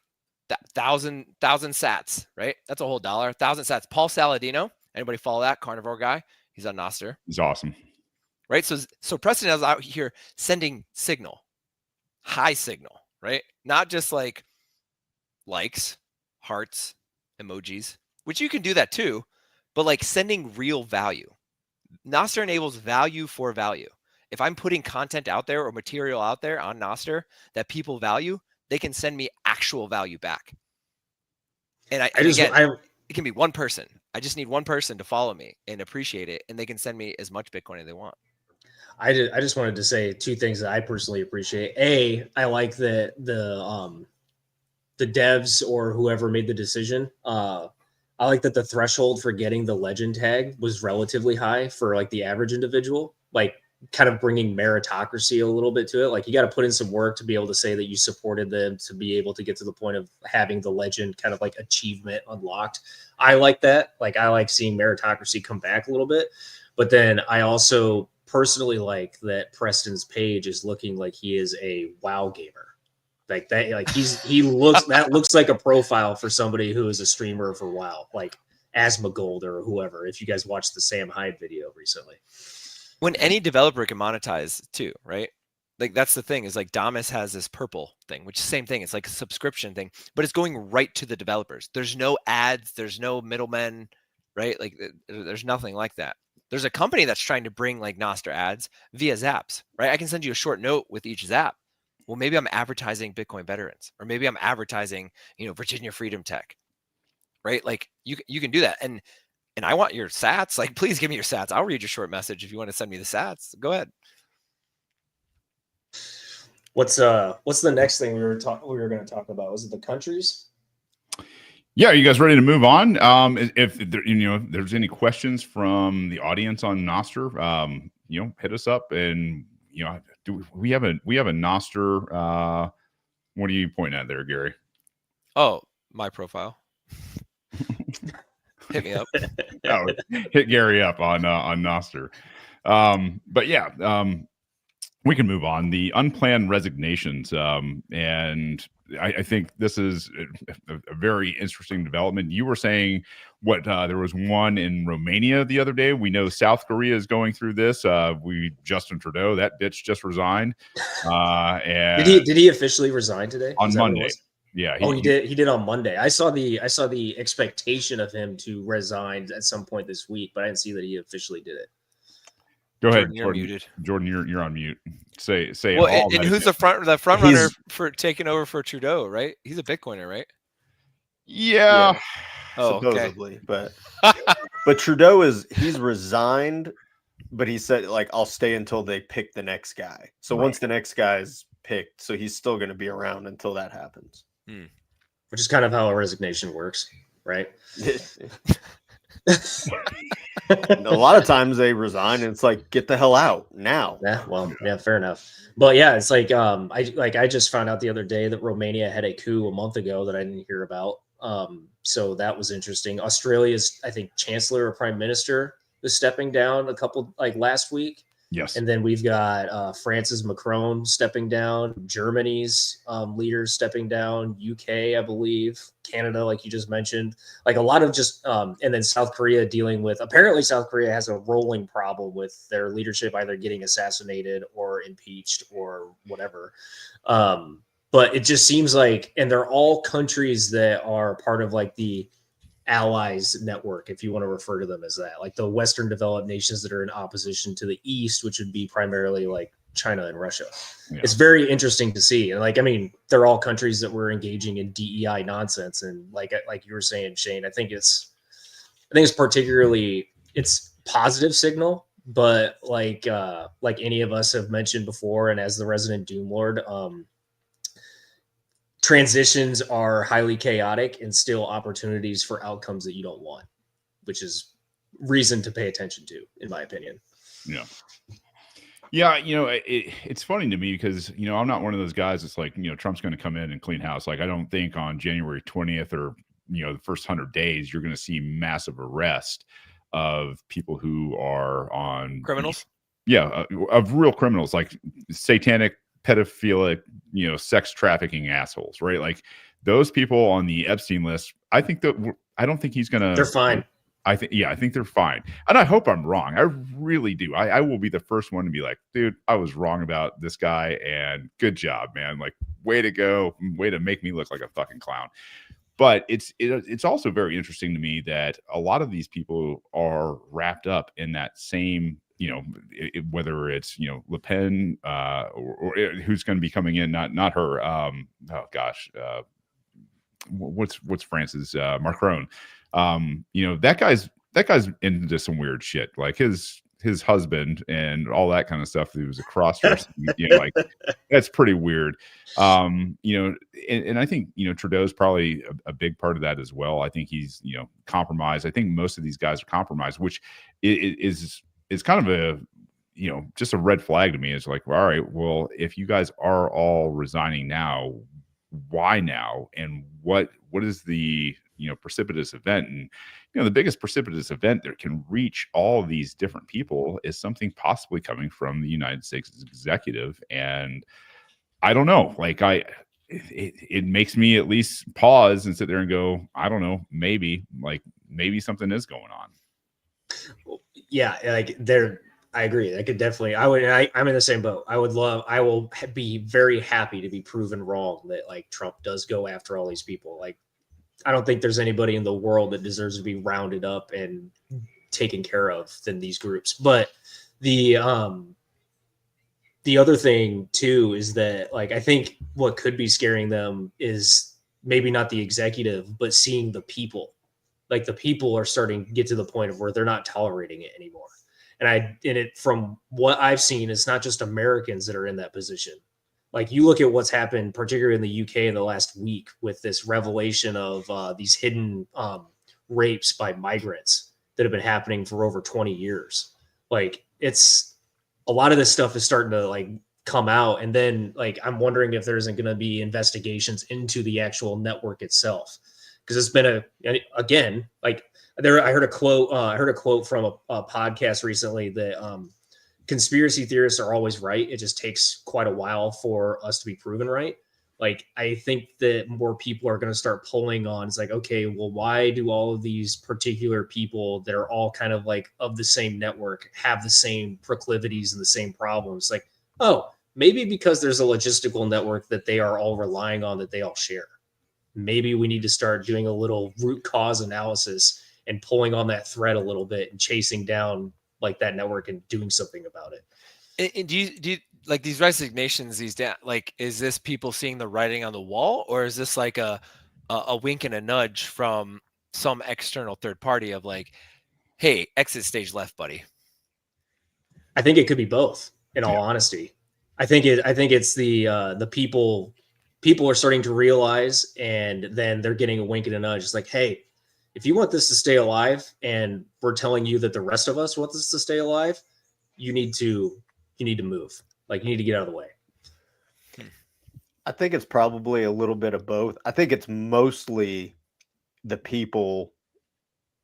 that thousand sats, right? That's a whole dollar. 1,000 sats. Paul Saladino. Anybody follow that carnivore guy? He's on NOSTR. He's awesome. Right. So Preston is out here sending signal, high signal, right? Not just like likes, hearts, emojis, which you can do that too, but like sending real value. NOSTR enables value for value. If I'm putting content out there or material out there on NOSTR that people value, they can send me actual value back. And it can be one person. I just need one person to follow me and appreciate it, and they can send me as much Bitcoin as they want. I just wanted to say two things that I personally appreciate. I like that the devs or whoever made the decision. I like that the threshold for getting the legend tag was relatively high for like the average individual, like kind of bringing meritocracy a little bit to it. Like you got to put in some work to be able to say that you supported them to be able to get to the point of having the legend kind of like achievement unlocked. I like that. Like I like seeing meritocracy come back a little bit, but then I also personally like that Preston's page is looking like he is a WoW gamer. Like that, like that looks like a profile for somebody who is a streamer for WoW, like Asmongold or whoever. If you guys watched the Sam Hyde video recently, when any developer can monetize too, right? Like that's the thing is like Damus has this purple thing, which is the same thing. It's like a subscription thing, but it's going right to the developers. There's no ads, there's no middlemen, right? Like there's nothing like that. There's a company that's trying to bring like NOSTR ads via Zaps, right? I can send you a short note with each Zap. Well, maybe I'm advertising Bitcoin veterans, or maybe I'm advertising, Virginia Freedom Tech, right? Like you can do that. And I want your sats. Like, please give me your sats. I'll read your short message if you want to send me the sats. Go ahead. What's the next thing we were going to talk about? Was it the countries? Yeah, are you guys ready to move on? If there's any questions from the audience on NOSTR, hit us up and we have a NOSTR. What are you pointing at there, Gary? Oh, my profile. Hit me up. Oh, hit Gary up on NOSTR. But yeah, we can move on. The unplanned resignations, and I think this is a very interesting development. You were saying there was one in Romania the other day. We know South Korea is going through this. Justin Trudeau, that bitch just resigned. And did he officially resign today? On Monday. Yeah. He did. He did on Monday. I saw the expectation of him to resign at some point this week, but I didn't see that he officially did it. Go ahead, Jordan, you're muted. Jordan, you're on mute. Say. Well, and who's the front runner for taking over for Trudeau? Right? He's a Bitcoiner, right? Yeah. Oh, okay. supposedly, but Trudeau he's resigned, but he said like I'll stay until they pick the next guy. So once the next guy's picked, so he's still going to be around until that happens. Which is kind of how a resignation works, right? A lot of times they resign and it's like, get the hell out now. Yeah, well, yeah, fair enough. But yeah, it's like I just found out the other day that Romania had a coup a month ago that I didn't hear about. So that was interesting. Australia's, I think, chancellor or prime minister is stepping down a couple like last week. Yes. And then we've got France's Macron stepping down, Germany's leaders stepping down, UK, I believe, Canada, like you just mentioned, like a lot of just, and then South Korea dealing with, apparently South Korea has a rolling problem with their leadership either getting assassinated or impeached or whatever. But it just seems like, and they're all countries that are part of like the allies network, if you want to refer to them as that, like the Western developed nations that are in opposition to the East, which would be primarily like China and Russia. Yeah. It's very interesting to see. And like, I mean, they're all countries that were engaging in DEI nonsense. And like you were saying, Shane, I think it's particularly, it's positive signal, but like any of us have mentioned before, and as the resident Doom Lord, transitions are highly chaotic and still opportunities for outcomes that you don't want, which is reason to pay attention to, in my opinion. Yeah. Yeah. You know, it's funny to me because, you know, I'm not one of those guys that's like, you know, Trump's going to come in and clean house. Like, I don't think on January 20th or, you know, the first 100 days, you're going to see massive arrest of people who are on criminals. Yeah. Of real criminals, like satanic, pedophilic, you know, sex trafficking assholes, right? Like those people on the Epstein list, I don't think he's gonna. They're fine. I think they're fine, and I hope I'm wrong. I really do. I will be the first one to be like, dude, I was wrong about this guy, and good job, man. Like, way to go, way to make me look like a fucking clown. But it's also very interesting to me that a lot of these people are wrapped up in that same, you know, whether it's, you know, Le Pen or who's going to be coming in, not her. What's France's Macron? You know, that guy's into some weird shit, like his husband and all that kind of stuff. He was a cross-dresser, you know, like that's pretty weird. You know, and I think, you know, Trudeau's probably a big part of that as well. I think he's, you know, compromised. I think most of these guys are compromised, which is kind of a, you know, just a red flag to me. It's like, all right, well, if you guys are all resigning now, why now? And what is the, you know, precipitous event? And, you know, the biggest precipitous event that can reach all of these different people is something possibly coming from the United States executive. And I don't know, like it makes me at least pause and sit there and go, I don't know, maybe something is going on. Yeah, like I agree. I could definitely, I'm in the same boat. I will be very happy to be proven wrong that like Trump does go after all these people. Like, I don't think there's anybody in the world that deserves to be rounded up and taken care of than these groups. But the other thing too is that, like, I think what could be scaring them is maybe not the executive, but seeing the people. Like, the people are starting to get to the point of where they're not tolerating it anymore. And from what I've seen, it's not just Americans that are in that position. Like, you look at what's happened, particularly in the UK in the last week with this revelation of these hidden rapes by migrants that have been happening for over 20 years. Like, it's a lot of this stuff is starting to like come out. And then like, I'm wondering if there isn't going to be investigations into the actual network itself. Cause it's been again, like I heard a quote from a podcast recently that conspiracy theorists are always right. It just takes quite a while for us to be proven right. Like, I think that more people are going to start pulling on, it's like, okay, well, why do all of these particular people that are all kind of like of the same network have the same proclivities and the same problems? Like, oh, maybe because there's a logistical network that they are all relying on, that they all share. Maybe we need to start doing a little root cause analysis and pulling on that thread a little bit and chasing down like that network and doing something about it. And do you like these resignations, like, is this people seeing the writing on the wall, or is this like a wink and a nudge from some external third party of like, hey, exit stage left, buddy? I think it could be both, in all honesty. I think it's the people are starting to realize, and then they're getting a wink and a nudge. It's like, hey, if you want this to stay alive, and we're telling you that the rest of us want this to stay alive, you need to move. Like, you need to get out of the way. I think it's probably a little bit of both. I think it's mostly the people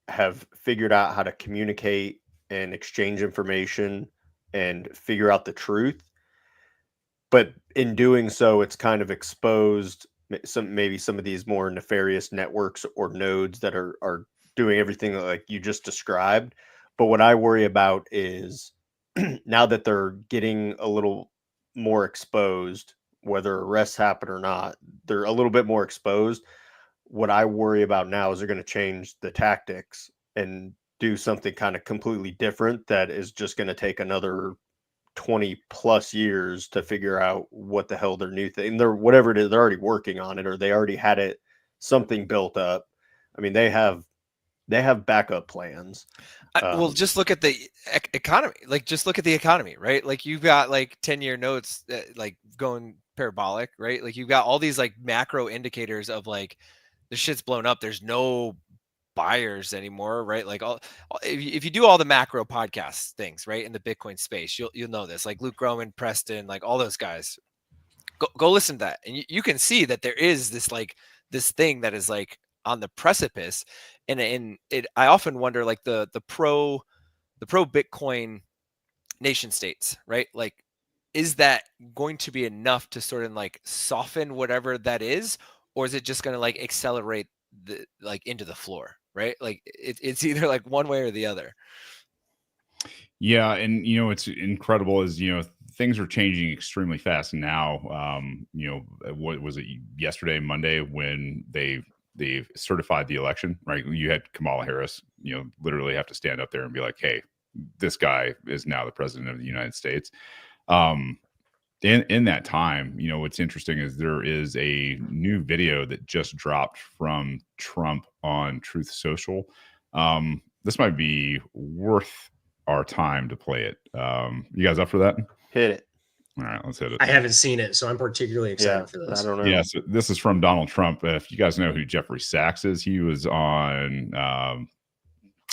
have figured out how to communicate and exchange information and figure out the truth. But in doing so, it's kind of exposed maybe some of these more nefarious networks or nodes that are doing everything like you just described. But what I worry about is now that they're getting a little more exposed, whether arrests happen or not, they're a little bit more exposed. What I worry about now is they're going to change the tactics and do something kind of completely different that is just going to take another 20 plus years to figure out what the hell their new thing, they're whatever it is, they're already working on it, or they already had it, something built up. I mean, they have backup plans. Well, just look at the economy. Like, just look at the economy, right? Like, you've got like 10-year notes that, like, going parabolic, right? Like, you've got all these like macro indicators of like the shit's blown up. There's no buyers anymore, right? Like, if you do all the macro podcast things, right, in the Bitcoin space, you'll know this. Like Luke Groman, Preston, like all those guys. Go listen to that, and you can see that there is this thing that is like on the precipice, and it. I often wonder, like the pro Bitcoin nation states, right? Like, is that going to be enough to sort of like soften whatever that is, or is it just going to like accelerate the like into the floor, right? Like it's either like one way or the other. Yeah, and it's incredible as things are changing extremely fast now. What was it yesterday, Monday, when they certified the election, right? You had Kamala Harris, literally have to stand up there and be like, hey, this guy is now the president of the United States. In that time, what's interesting is there is a new video that just dropped from Trump on Truth Social. This might be worth our time to play it. You guys up for that? Hit it. All right, let's hit it. I haven't seen it, so I'm particularly excited for this. I don't know. Yeah, so this is from Donald Trump. If you guys know who Jeffrey Sachs is, he was on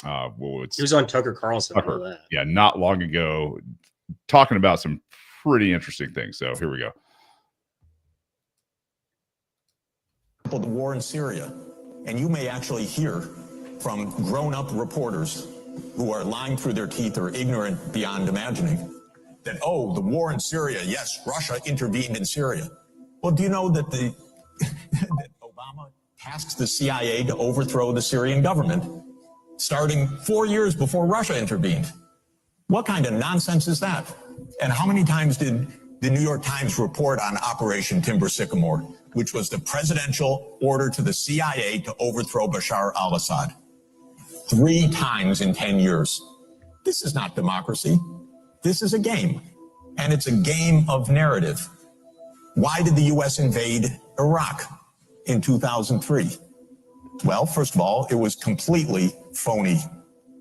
he was on Tucker Carlson. Tucker. That. Yeah, not long ago, talking about some pretty interesting things. So here we go. The war in Syria, and you may actually hear from grown-up reporters who are lying through their teeth or ignorant beyond imagining that, oh, the war in Syria, yes, Russia intervened in Syria. Well, do you know that that Obama tasked the CIA to overthrow the Syrian government, starting 4 years before Russia intervened? What kind of nonsense is that? And how many times did the New York Times report on Operation Timber Sycamore, which was the presidential order to the CIA to overthrow Bashar al-Assad? 3 times in 10 years. This is not democracy. This is a game, and it's a game of narrative. Why did the U.S. invade Iraq in 2003? Well, first of all, it was completely phony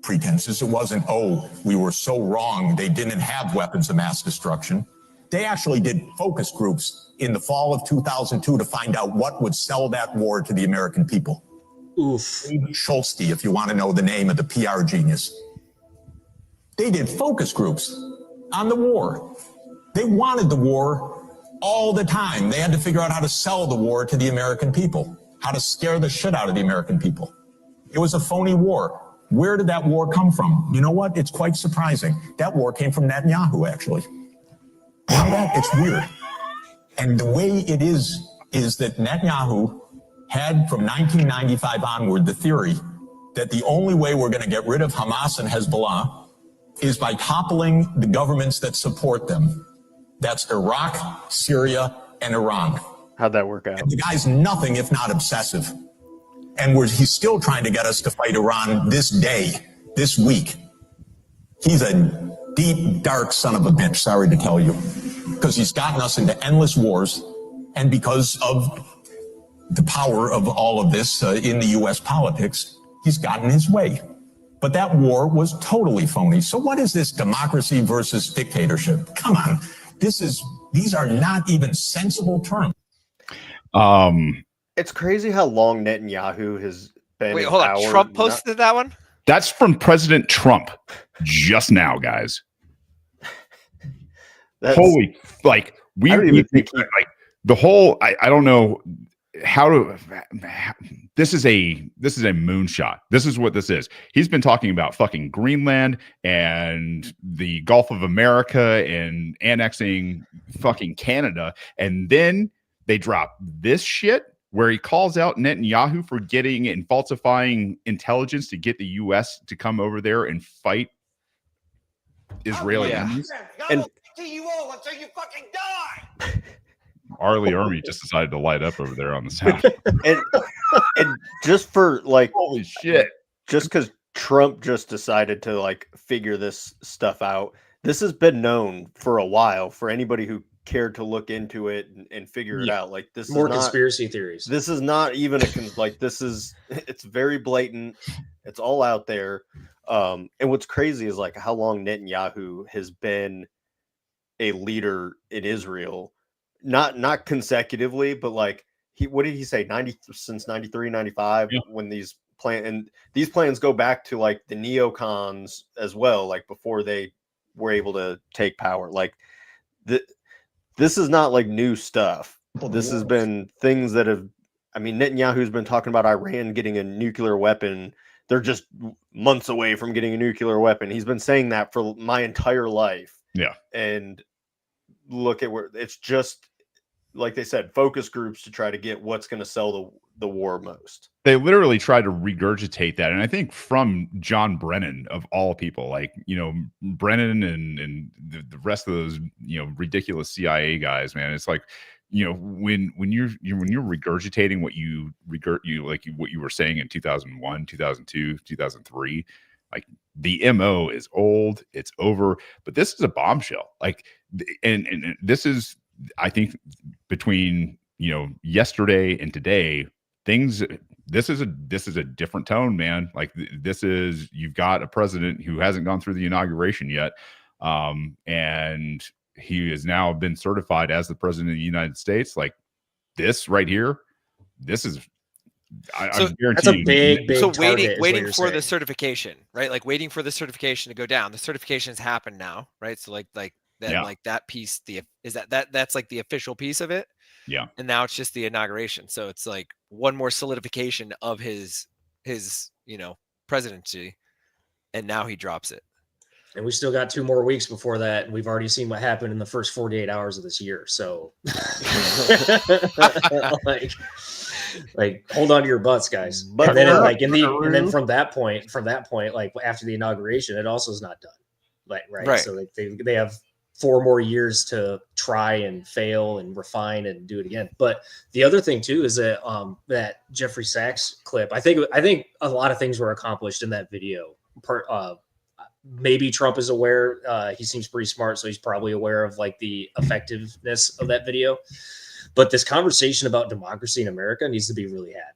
pretenses. It wasn't, oh, we were so wrong, they didn't have weapons of mass destruction. They actually did focus groups in the fall of 2002 to find out what would sell that war to the American people. Oof. Schultz, if you want to know the name of the PR genius. They did focus groups on the war. They wanted the war all the time. They had to figure out how to sell the war to the American people, how to scare the shit out of the American people. It was a phony war. Where did that war come from? You know what? It's quite surprising. That war came from Netanyahu, actually. It's weird. And the way it is that Netanyahu had from 1995 onward the theory that the only way we're going to get rid of Hamas and Hezbollah is by toppling the governments that support them. That's Iraq, Syria, and Iran. How'd that work out? And the guy's nothing if not obsessive. And he's still trying to get us to fight Iran this day, this week. He's a deep, dark son of a bitch, sorry to tell you, because he's gotten us into endless wars, and because of the power of all of this in the U.S. politics, he's gotten his way. But that war was totally phony. So what is this democracy versus dictatorship? Come on. These are not even sensible terms. It's crazy how long Netanyahu has been Wait, in hold on. power. Trump posted that one? That's from President Trump just now, guys. Holy, like we I don't even think like the whole. I don't know how to. This is a moonshot. This is what this is. He's been talking about fucking Greenland and the Gulf of America and annexing fucking Canada, and then they drop this shit where he calls out Netanyahu for getting and falsifying intelligence to get the U.S. to come over there and fight Israeli enemies. And you all until you fucking die. Arlie Army just decided to light up over there on the sound. and just for like, holy shit, just because Trump just decided to like figure this stuff out, this has been known for a while for anybody who cared to look into it and figure it out. Like this more is not, conspiracy theories. This is not even like this is, it's very blatant. It's all out there. And what's crazy is like how long Netanyahu has been a leader in Israel, not consecutively, but like what did he say? Since 93, 95, when these plans go back to like the neocons as well, like before they were able to take power. Like this is not like new stuff. This has been things that have, I mean, Netanyahu's been talking about Iran getting a nuclear weapon. They're just months away from getting a nuclear weapon. He's been saying that for my entire life. Yeah. And look at where it's just, like they said, focus groups to try to get what's going to sell the war most. They literally tried to regurgitate that. And I think from John Brennan, of all people, like, you know, Brennan and the rest of those, you know, ridiculous CIA guys, man, it's like, you know, when you're regurgitating what you what you were saying in 2001, 2002, 2003, like the MO is old, it's over, but this is a bombshell. Like, and this is, I think, between, you know, yesterday and today, this is a different tone, man. Like this is, you've got a president who hasn't gone through the inauguration yet, and he has now been certified as the president of the United States. Like this right here, this is, I guarantee that's a big so target waiting for saying. the certification, right? Like waiting for the certification to go down. The certification's happened now, right? So like that, like that piece, that's like the official piece of it. Yeah. And now it's just the inauguration. So it's like one more solidification of his, you know, presidency. And now he drops it. And we still got 2 more weeks before that. And we've already seen what happened in the first 48 hours of this year. So like hold on to your butts, guys. But then and then from that point, like after the inauguration, it also is not done. Like, right. So like they have 4 more years to try and fail and refine and do it again. But the other thing too is that that Jeffrey Sachs clip, I think a lot of things were accomplished in that video. Maybe Trump is aware. He seems pretty smart, so he's probably aware of like the effectiveness of that video. But this conversation about democracy in America needs to be really had.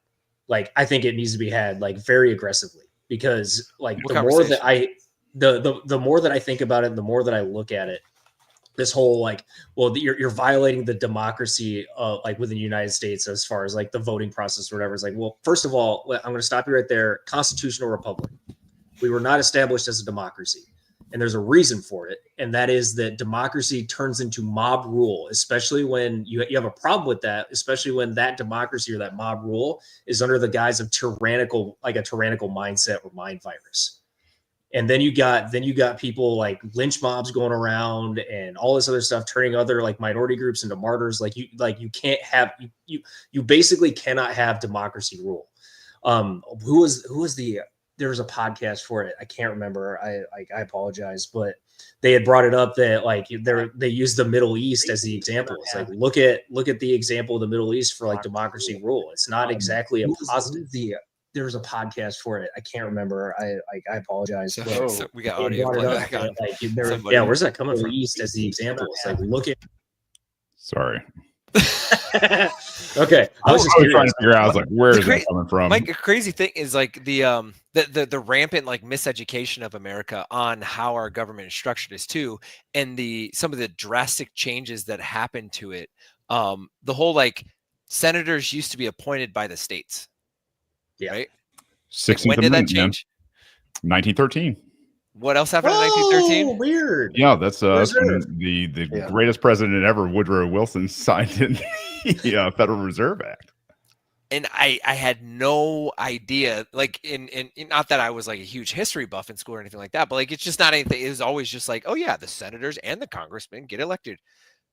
Like, I think it needs to be had like very aggressively, because like the more that the more that I think about it, the more that I look at it, this whole like, well, you're violating the democracy like within the United States as far as like the voting process or whatever. It's like, well, first of all, I'm going to stop you right there. Constitutional republic. We were not established as a democracy, and there's a reason for it. And that is that democracy turns into mob rule, especially when you have a problem with that, especially when that democracy or that mob rule is under the guise of tyrannical mindset or mind virus. And then you got people like lynch mobs going around and all this other stuff, turning other like minority groups into martyrs. You can't have, you basically cannot have democracy rule. Who was there was a podcast for it. I can't remember. I apologize, but they had brought it up that like they used the Middle East as the example. It's like, look at the example of the Middle East for like democracy rule. It's not exactly a positive. There was a podcast for it. I can't remember. I apologize. So we got audio back on. Where's that coming from? East as the example. It's like, look at. Sorry. Okay, I was just trying curious. to figure out. I was like, where is cra- that coming from? Mike, a crazy thing is like the rampant like miseducation of America on how our government is structured is too, and some of the drastic changes that happened to it. The whole like senators used to be appointed by the states, Yeah. right? Like 16th when did that Amendment, man. change? 1913. What else happened in Oh, 1913? weird. Yeah, that's Reserve. when the Yeah. greatest president ever, Woodrow Wilson, signed in the Federal Reserve Act. And I had no idea, like in not that I was like a huge history buff in school or anything like that, but like it's just not anything. It was always just like, oh yeah, the senators and the congressmen get elected.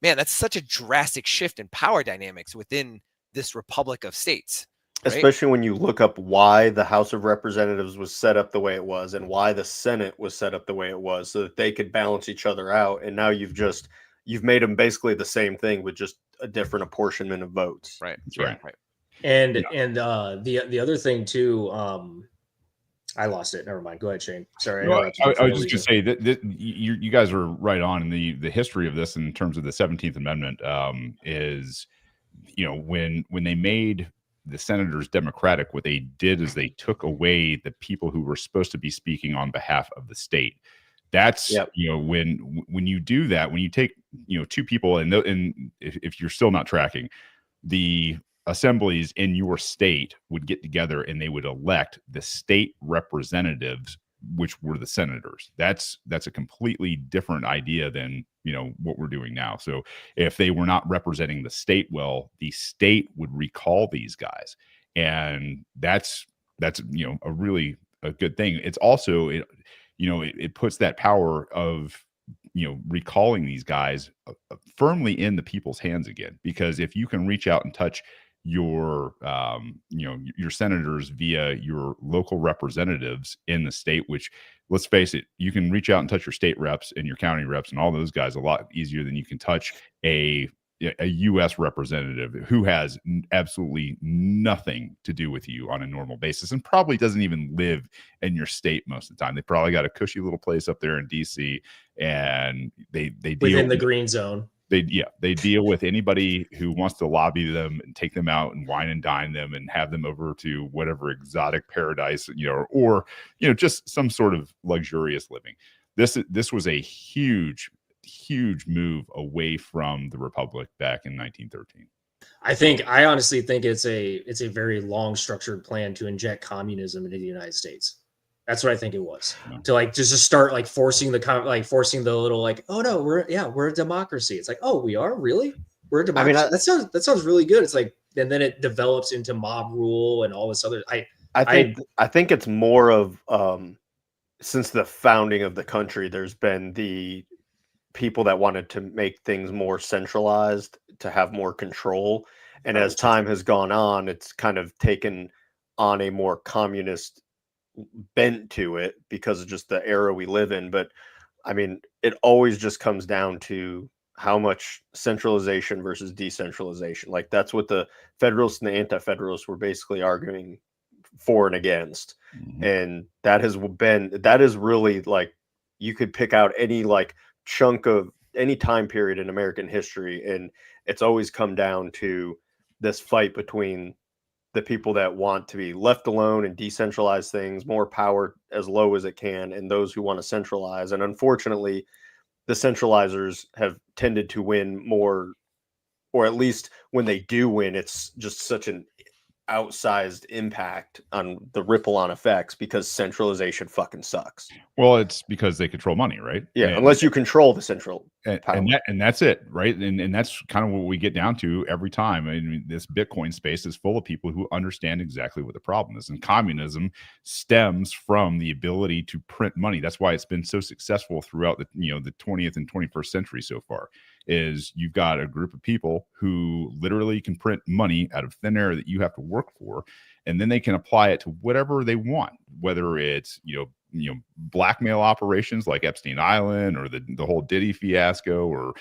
Man, that's such a drastic shift in power dynamics within this republic of states. Right? Especially when you look up why the House of Representatives was set up the way it was and why the Senate was set up the way it was, so that they could balance each other out. And now you've made them basically the same thing with just a different apportionment of votes. Right. That's Yeah, right. right. And the other thing too, I lost it. Never mind. Go ahead, Shane. Sorry. Well, interrupted you I for was no just going reason. to say that you guys are right on in the history of this in terms of the 17th Amendment. Is when they made the senators Democratic, what they did is they took away the people who were supposed to be speaking on behalf of the state. That's Yep. When you do that, when you take two people, and if you're still not tracking, the assemblies in your state would get together and they would elect the state representatives, which were the senators. That's a completely different idea than what we're doing now. So if they were not representing the state well, the state would recall these guys, and that's a really a good thing. It's also it puts that power of recalling these guys firmly in the people's hands again, because if you can reach out and touch your your senators via your local representatives in the state, which, let's face it, you can reach out and touch your state reps and your county reps and all those guys a lot easier than you can touch a U.S. representative who has absolutely nothing to do with you on a normal basis and probably doesn't even live in your state most of the time. They probably got a cushy little place up there in D.C. and they deal Within the green zone. They deal with anybody who wants to lobby them and take them out and wine and dine them and have them over to whatever exotic paradise, or just some sort of luxurious living. This was a huge move away from the Republic back in 1913. I honestly think it's a very long structured plan to inject communism into the United States. That's what I think it was. Yeah. To like just start like forcing the little like, oh no, we're a democracy. It's like, oh, we are really? We're a democracy. That sounds really good. It's like, and then it develops into mob rule and all this other. I think it's more of since the founding of the country, there's been the people that wanted to make things more centralized, to have more control. And as time has gone on, it's kind of taken on a more communist bent to it because of just the era we live in. But I mean, it always just comes down to how much centralization versus decentralization. Like that's what the Federalists and the Anti-Federalists were basically arguing for and against. Mm-hmm. And that is really like, you could pick out any like chunk of any time period in American history, and it's always come down to this fight between the people that want to be left alone and decentralize things, more power as low as it can, and those who want to centralize. And unfortunately, the centralizers have tended to win more, or at least when they do win, it's just such an outsized impact on the ripple on effects because centralization fucking sucks. Well, it's because they control money, right? Yeah, unless you control the central power. And that's it, right? And that's kind of what we get down to every time. I mean, this Bitcoin space is full of people who understand exactly what the problem is. And communism stems from the ability to print money. That's why it's been so successful throughout the 20th and 21st century so far. Is you've got a group of people who literally can print money out of thin air that you have to work for, and then they can apply it to whatever they want, whether it's blackmail operations like Epstein Island or the whole Diddy fiasco, or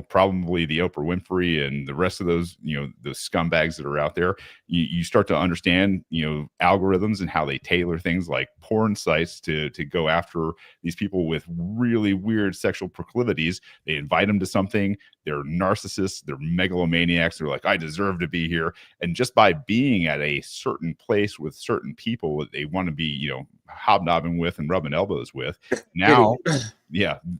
probably the Oprah Winfrey and the rest of those those scumbags that are out there, you start to understand algorithms and how they tailor things like porn sites to go after these people with really weird sexual proclivities. They invite them to something. They're narcissists. They're megalomaniacs. They're like, I deserve to be here. And just by being at a certain place with certain people that they want to be, hobnobbing with and rubbing elbows with, now,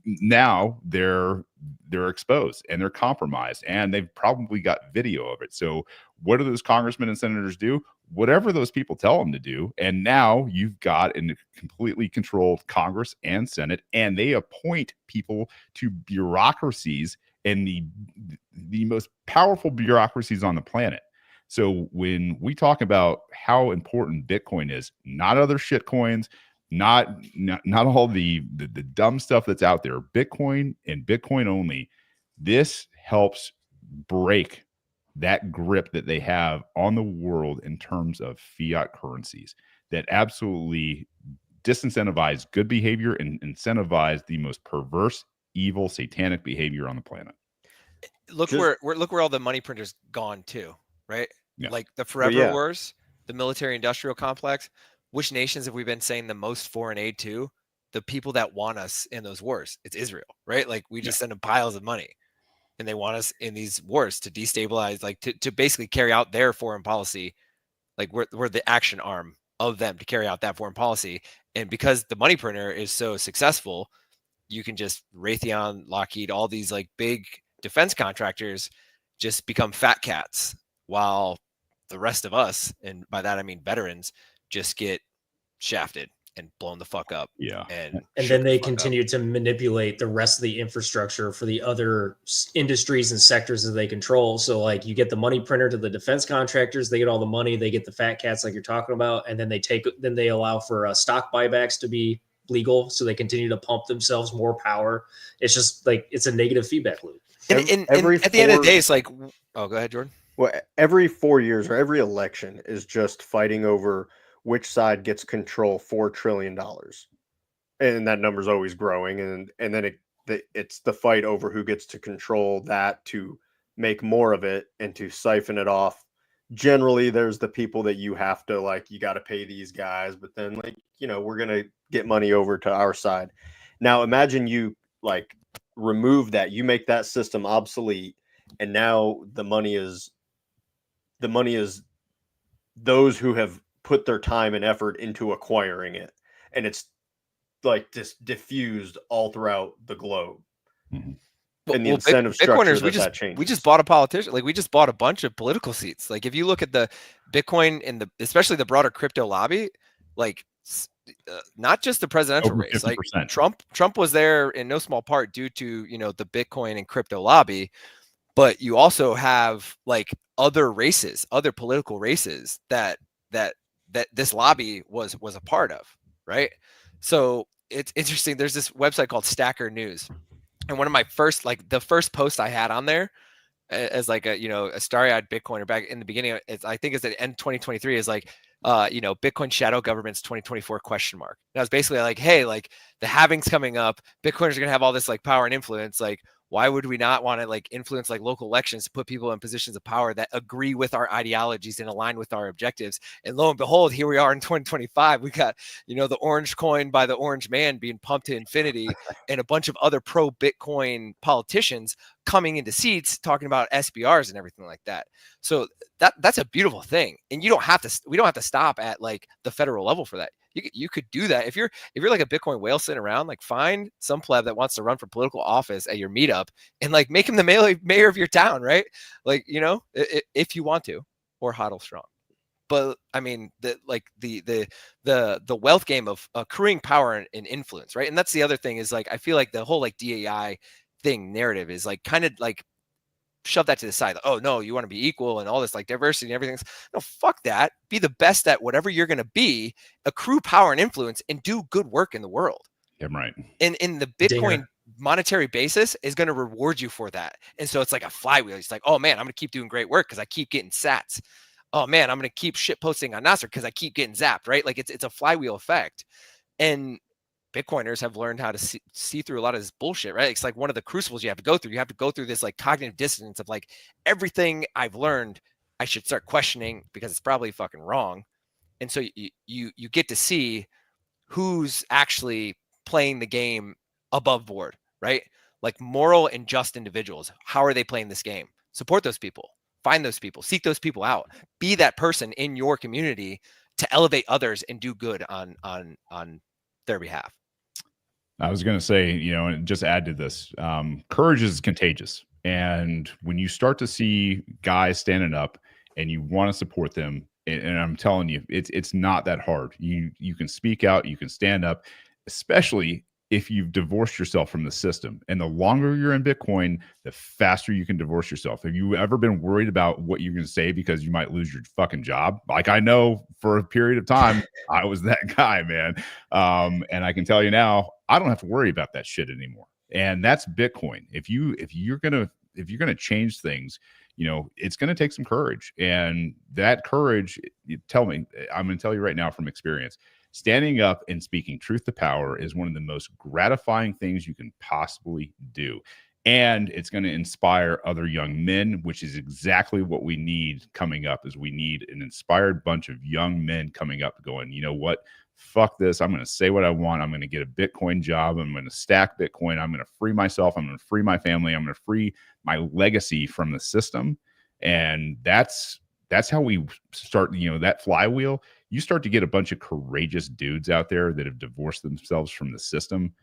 now they're exposed and they're compromised, and they've probably got video of it. So what do those congressmen and senators do? Whatever those people tell them to do. And now you've got a completely controlled Congress and Senate, and they appoint people to bureaucracies and the most powerful bureaucracies on the planet. So when we talk about how important Bitcoin is, not other shit coins, not all the dumb stuff that's out there, Bitcoin and Bitcoin only, this helps break that grip that they have on the world in terms of fiat currencies that absolutely disincentivize good behavior and incentivize the most perverse, evil, satanic behavior on the planet. Look where all the money printers gone too, right? Yeah. Like the forever wars, the military industrial complex. Which nations have we been saying the most foreign aid to? The people that want us in those wars. It's Israel, right? Like we just send them piles of money, and they want us in these wars to destabilize, like to basically carry out their foreign policy. Like we're the action arm of them to carry out that foreign policy. And because the money printer is so successful, you can just Raytheon, Lockheed, all these like big defense contractors just become fat cats, while the rest of us, and by that I mean veterans, just get shafted and blown the fuck up. And then they continue to manipulate the rest of the infrastructure for the other industries and sectors that they control. So like you get the money printer to the defense contractors, they get all the money, they get the fat cats like you're talking about, and then they allow for stock buybacks to be legal, so they continue to pump themselves more power. It's just like it's a negative feedback loop. And at the end of the day, it's like, oh, go ahead, Jordan. Well, every 4 years or every election is just fighting over which side gets control $4 trillion. And that number's always growing. And then it's the fight over who gets to control that, to make more of it and to siphon it off. Generally, there's the people that you have to, like, you got to pay these guys, but then, like, we're going to get money over to our side. Now, imagine you, like, remove that, you make that system obsolete, and now the money is those who have put their time and effort into acquiring it, and it's like just diffused all throughout the globe. Mm-hmm. And the incentive structure that changes. We just bought a politician. Like we just bought a bunch of political seats. Like if you look at the Bitcoin and especially the broader crypto lobby, like not just the presidential race, like Trump was there in no small part due to, the Bitcoin and crypto lobby, but you also have like other races, other political races that this lobby was a part of, right? So it's interesting. There's this website called Stacker News. And one of my first, like the first post I had on there as like a starry-eyed Bitcoiner back in the beginning, I think it's at the end 2023 is like, Bitcoin shadow governments 2024 ? And I was basically like, hey, like the halving's coming up. Bitcoiners are going to have all this like power and influence. Like, why would we not want to like influence like local elections to put people in positions of power that agree with our ideologies and align with our objectives? And lo and behold, here we are in 2025. We got, the orange coin by the orange man being pumped to infinity and a bunch of other pro Bitcoin politicians coming into seats talking about SBRs and everything like that. So that's a beautiful thing. And we don't have to stop at like the federal level for that. You could do that. If you're like a Bitcoin whale sitting around, like find some pleb that wants to run for political office at your meetup and like make him the mayor of your town, right? Like, if you want to, or hodl strong. But I mean, the wealth game of accruing power and influence, right? And that's the other thing is like, I feel like the whole like DAI thing narrative is like kind of like shove that to the side. Oh no, you want to be equal and all this like diversity and everything. No, fuck that. Be the best at whatever you're going to be, accrue power and influence, and do good work in the world. Yeah, right. And in the Bitcoin monetary basis is going to reward you for that. And so it's like a flywheel. It's like, oh man, I'm going to keep doing great work because I keep getting sats. Oh man, I'm going to keep shit posting on NOSTR because I keep getting zapped, right? Like it's a flywheel effect. And Bitcoiners have learned how to see through a lot of this bullshit, right? It's like one of the crucibles you have to go through. You have to go through this like cognitive dissonance of like everything I've learned, I should start questioning because it's probably fucking wrong. And so you get to see who's actually playing the game above board, right? Like moral and just individuals. How are they playing this game? Support those people, find those people, seek those people out, be that person in your community to elevate others and do good on their behalf. I was going to say, and just add to this, courage is contagious. And when you start to see guys standing up and you want to support them, and I'm telling you, it's not that hard. You can speak out, you can stand up, especially if you've divorced yourself from the system. And the longer you're in Bitcoin, the faster you can divorce yourself. Have you ever been worried about what you're going to say because you might lose your fucking job? Like, I know for a period of time, I was that guy, man. And I can tell you now, I don't have to worry about that shit anymore. And that's Bitcoin. If you're gonna change things, it's gonna take some courage. And that courage, I'm gonna tell you right now from experience, standing up and speaking truth to power is one of the most gratifying things you can possibly do. And it's going to inspire other young men, which is exactly what we need coming up. Is we need an inspired bunch of young men coming up going, you know what? Fuck this. I'm going to say what I want. I'm going to get a Bitcoin job. I'm going to stack Bitcoin. I'm going to free myself. I'm going to free my family. I'm going to free my legacy from the system. And that's how we start, that flywheel. You start to get a bunch of courageous dudes out there that have divorced themselves from the system.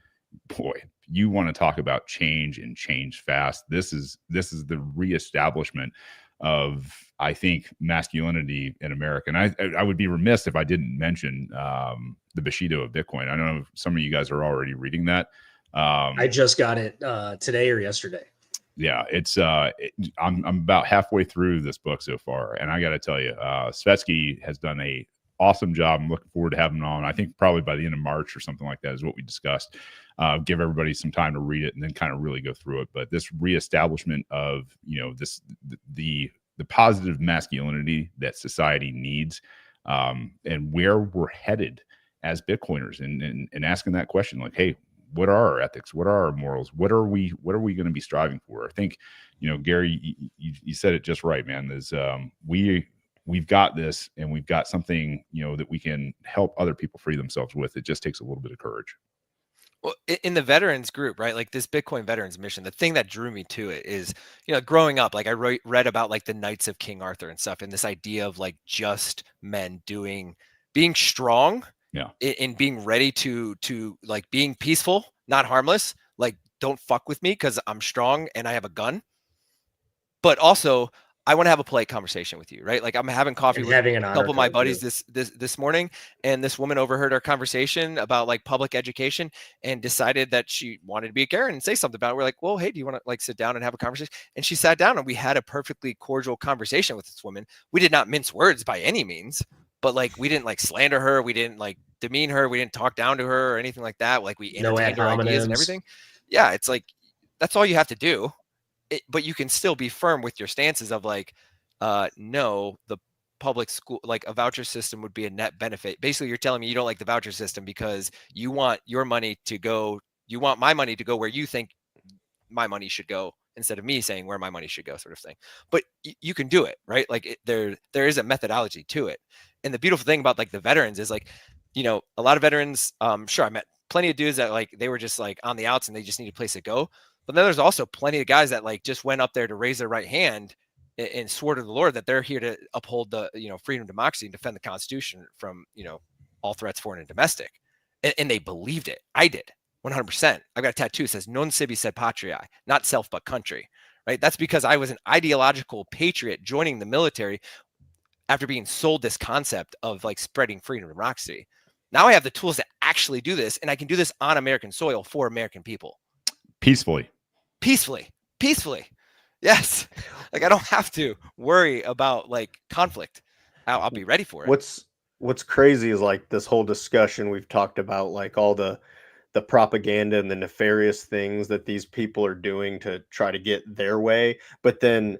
Boy, you want to talk about change and change fast. This is the reestablishment of, I think, masculinity in America. And I would be remiss if I didn't mention the Bushido of Bitcoin. I don't know if some of you guys are already reading that. I just got it today or yesterday. Yeah, it's I'm about halfway through this book so far, and I got to tell you, Svetsky has done a awesome job. I'm looking forward to having him on. I think probably by the end of March or something like that is what we discussed. Give everybody some time to read it and then kind of really go through it. But this reestablishment of the positive masculinity that society needs, and where we're headed as Bitcoiners, and asking that question, like, hey, what are our ethics? What are our morals? What are we going to be striving for? I think, Gary, you said it just right, man. There's we've got this, and we've got something, that we can help other people free themselves with. It just takes a little bit of courage. Well, in the veterans group, right? Like this Bitcoin veterans mission, the thing that drew me to it is, growing up, like I read about like the Knights of King Arthur and stuff, and this idea of like just men being strong, yeah, in being ready to like being peaceful, not harmless. Like, don't fuck with me because I'm strong and I have a gun. But also, I want to have a polite conversation with you, right? Like I'm having coffee with a couple of my buddies this morning, and this woman overheard our conversation about like public education and decided that she wanted to be a Karen and say something about it. We're like, well, hey, do you want to like sit down and have a conversation? And she sat down and we had a perfectly cordial conversation with this woman. We did not mince words by any means, but like we didn't like slander her, we didn't like demean her, we didn't talk down to her or anything like that. Like we entertained her ideas and everything. Yeah, it's like that's all you have to do. But you can still be firm with your stances of like, no, the public school, like a voucher system would be a net benefit. Basically, you're telling me you don't like the voucher system because you want your money to go, you want my money to go where you think my money should go instead of me saying where my money should go, sort of thing. But you can do it, right? Like there is a methodology to it. And the beautiful thing about like the veterans is like, a lot of veterans, sure, I met plenty of dudes that like, they were just like on the outs and they just need a place to go. But then there's also plenty of guys that like just went up there to raise their right hand and swore to the Lord that they're here to uphold the, freedom, democracy, and defend the Constitution from, all threats, foreign and domestic. And they believed it. I did 100%. I've got a tattoo that says non sibi sed patriae, not self, but country, right? That's because I was an ideological patriot joining the military after being sold this concept of like spreading freedom and democracy. Now I have the tools to actually do this, and I can do this on American soil for American people. Peacefully. Yes. Like I don't have to worry about like conflict. I'll be ready for it. What's crazy is like this whole discussion we've talked about, like all the propaganda and the nefarious things that these people are doing to try to get their way. But then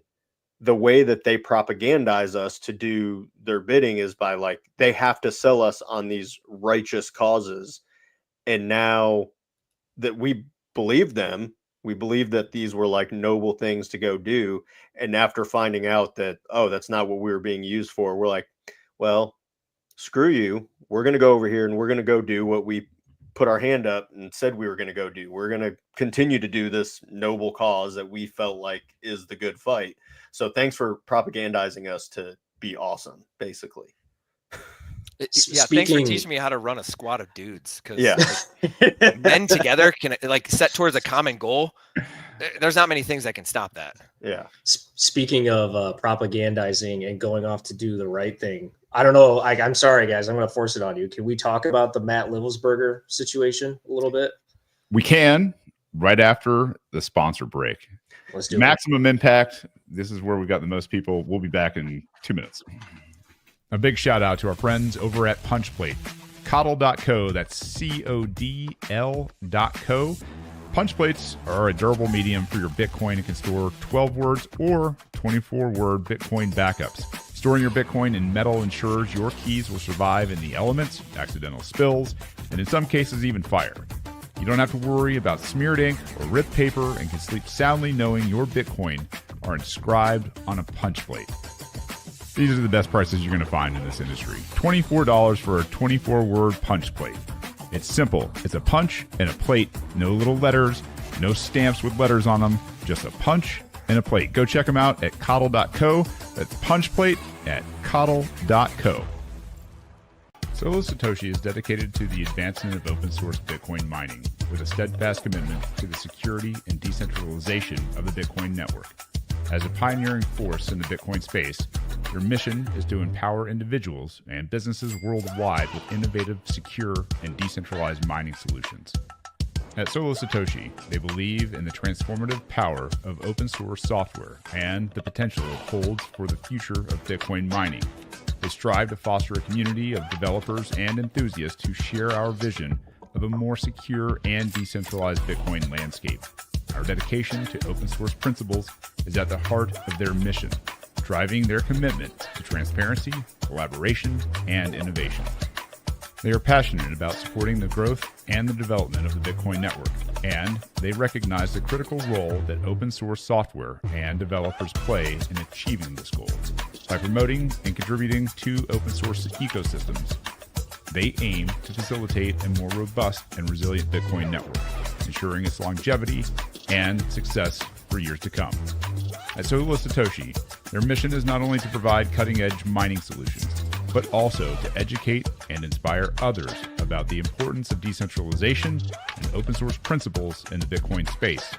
the way that they propagandize us to do their bidding is by like, they have to sell us on these righteous causes. And now that we believed them, we believed that these were like noble things to go do. And after finding out that, oh, that's not what we were being used for, we're like, well, screw you. We're going to go over here and we're going to go do what we put our hand up and said we were going to go do. We're going to continue to do this noble cause that we felt like is the good fight. So thanks for propagandizing us to be awesome, basically. Yeah, thanks for teaching me how to run a squad of dudes. Because Yeah. like, men together can like set towards a common goal. There's not many things that can stop that. Yeah. Speaking of propagandizing and going off to do the right thing, I don't know. I'm sorry, guys. I'm going to force it on you. Can we talk about the Matt Livelsberger situation a little bit? We can right after the sponsor break. Let's do Maximum Impact. This is where we got the most people. We'll be back in 2 minutes. A big shout out to our friends over at Punchplate. Coddle.co. That's CODL.co. Punch plates are a durable medium for your Bitcoin and can store 12 words or 24-word Bitcoin backups. Storing your Bitcoin in metal ensures your keys will survive in the elements, accidental spills, and in some cases even fire. You don't have to worry about smeared ink or ripped paper and can sleep soundly knowing your Bitcoin are inscribed on a punch plate. These are the best prices you're going to find in this industry. $24 for a 24-word punch plate. It's simple. It's a punch and a plate. No little letters, no stamps with letters on them. Just a punch and a plate. Go check them out at coddle.co. That's punch plate at coddle.co. Solo Satoshi is dedicated to the advancement of open source Bitcoin mining with a steadfast commitment to the security and decentralization of the Bitcoin network. As a pioneering force in the Bitcoin space, your mission is to empower individuals and businesses worldwide with innovative, secure, and decentralized mining solutions. At Solo Satoshi, they believe in the transformative power of open source software and the potential it holds for the future of Bitcoin mining. They strive to foster a community of developers and enthusiasts who share our vision of a more secure and decentralized Bitcoin landscape. Our dedication to open source principles is at the heart of their mission, driving their commitment to transparency, collaboration, and innovation. They are passionate about supporting the growth and the development of the Bitcoin network, and they recognize the critical role that open source software and developers play in achieving this goal. By promoting and contributing to open source ecosystems, they aim to facilitate a more robust and resilient Bitcoin network, ensuring its longevity and success for years to come. At Solo Satoshi, their mission is not only to provide cutting-edge mining solutions, but also to educate and inspire others about the importance of decentralization and open source principles in the Bitcoin space.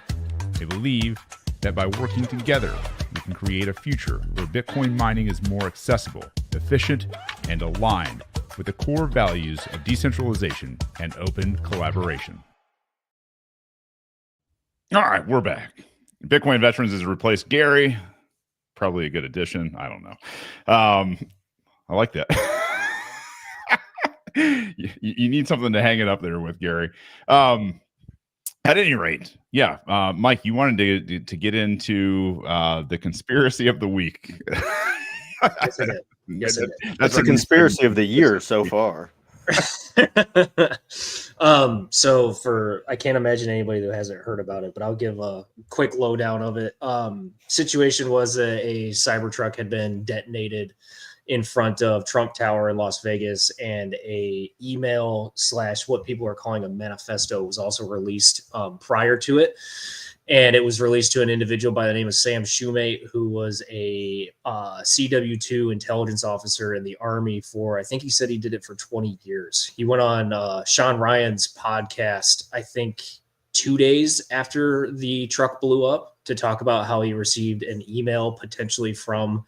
They believe that by working together, we can create a future where Bitcoin mining is more accessible, efficient, and aligned with the core values of decentralization and open collaboration. All right, we're back. Bitcoin Veterans has replaced Gary. Probably a good addition. I don't know. I like that. you need something to hang it up there with, Gary. At any rate, yeah, Mike, you wanted to get into the conspiracy of the week. Yes, I did. Yes, I did. That's a conspiracy of the year so far. So I can't imagine anybody that hasn't heard about it, but I'll give a quick lowdown of it. Situation was a Cybertruck had been detonated in front of Trump Tower in Las Vegas, and a email / what people are calling a manifesto was also released prior to it. And it was released to an individual by the name of Sam Shoemate, who was a CW2 intelligence officer in the Army for, I think he said he did it for 20 years. He went on Sean Ryan's podcast, I think 2 days after the truck blew up, to talk about how he received an email potentially from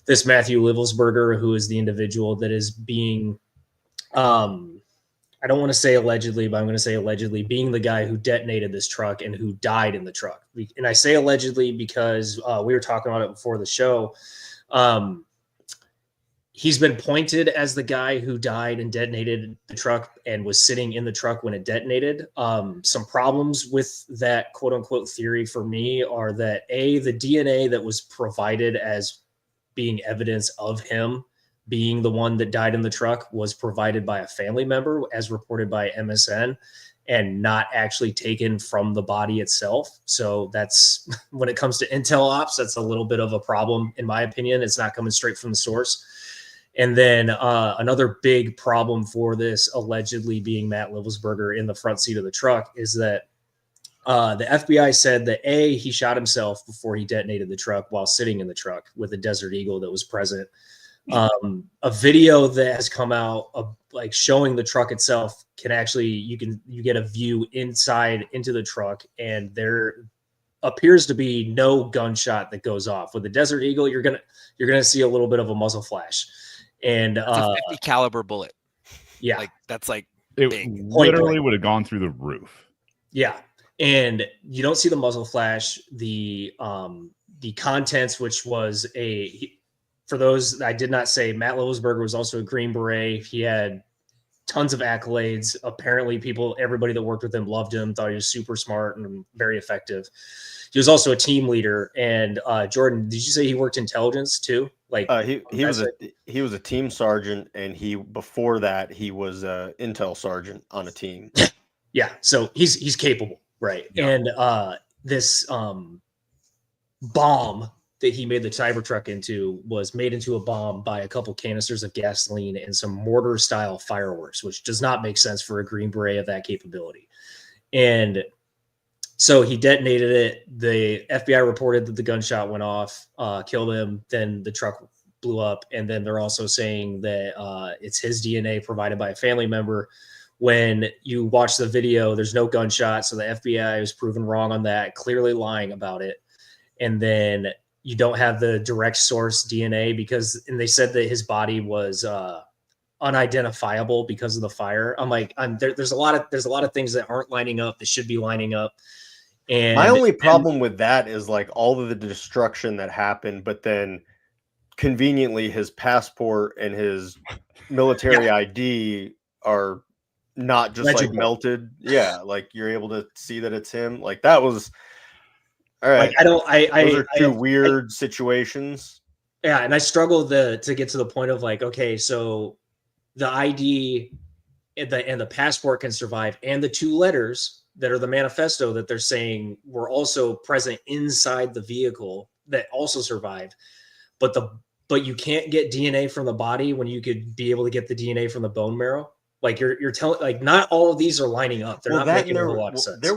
this Matthew Livelsberger, who is the individual that is being I don't want to say allegedly, but I'm going to say allegedly, being the guy who detonated this truck and who died in the truck. And I say allegedly because we were talking about it before the show. He's been pointed as the guy who died and detonated the truck and was sitting in the truck when it detonated. Some problems with that quote unquote theory for me are that the DNA that was provided as being evidence of him being the one that died in the truck was provided by a family member, as reported by MSN, and not actually taken from the body itself. So that's when it comes to intel ops, that's a little bit of a problem, in my opinion. It's not coming straight from the source. And then another big problem for this allegedly being Matt Livelsberger in the front seat of the truck is that the FBI said that he shot himself before he detonated the truck while sitting in the truck with a Desert Eagle that was present. A video that has come out of like showing the truck itself can actually, you get a view inside into the truck, and there appears to be no gunshot that goes off. With the Desert Eagle, you're gonna see a little bit of a muzzle flash, and It's a 50 caliber bullet. yeah, Like that's like It big. literally would have gone through the roof. yeah, and you don't see the muzzle flash. The contents, which was for those I did not say, Matt Livelsberger was also a Green Beret. He had tons of accolades. Apparently, everybody that worked with him loved him, thought he was super smart and very effective. He was also a team leader. And Jordan, did you say he worked intelligence too? Like he was a team sergeant, and before that he was a intel sergeant on a team. Yeah, so he's capable, right? Yeah. And this bomb that he made the Cybertruck into was made into a bomb by a couple canisters of gasoline and some mortar style fireworks, which does not make sense for a Green Beret of that capability. And so he detonated it. The FBI reported that the gunshot went off, killed him. Then the truck blew up. And then they're also saying that it's his DNA provided by a family member. When you watch the video, there's no gunshot. So the FBI was proven wrong on that, clearly lying about it. And then you don't have the direct source DNA and they said that his body was unidentifiable because of the fire. I'm like, there's a lot of things that aren't lining up that should be lining up. And my only problem with that is like all of the destruction that happened, but then conveniently his passport and his military ID are not just legible, like melted. Yeah, like you're able to see that it's him. Like that was all right. Like, those are two weird situations. Yeah, and I struggle to get to the point of like, okay, so the ID and the passport can survive, and the two letters that are the manifesto that they're saying were also present inside the vehicle that also survived, but you can't get DNA from the body when you could be able to get the DNA from the bone marrow. Like you're telling, like not all of these are lining up. They're not making a whole lot of sense. There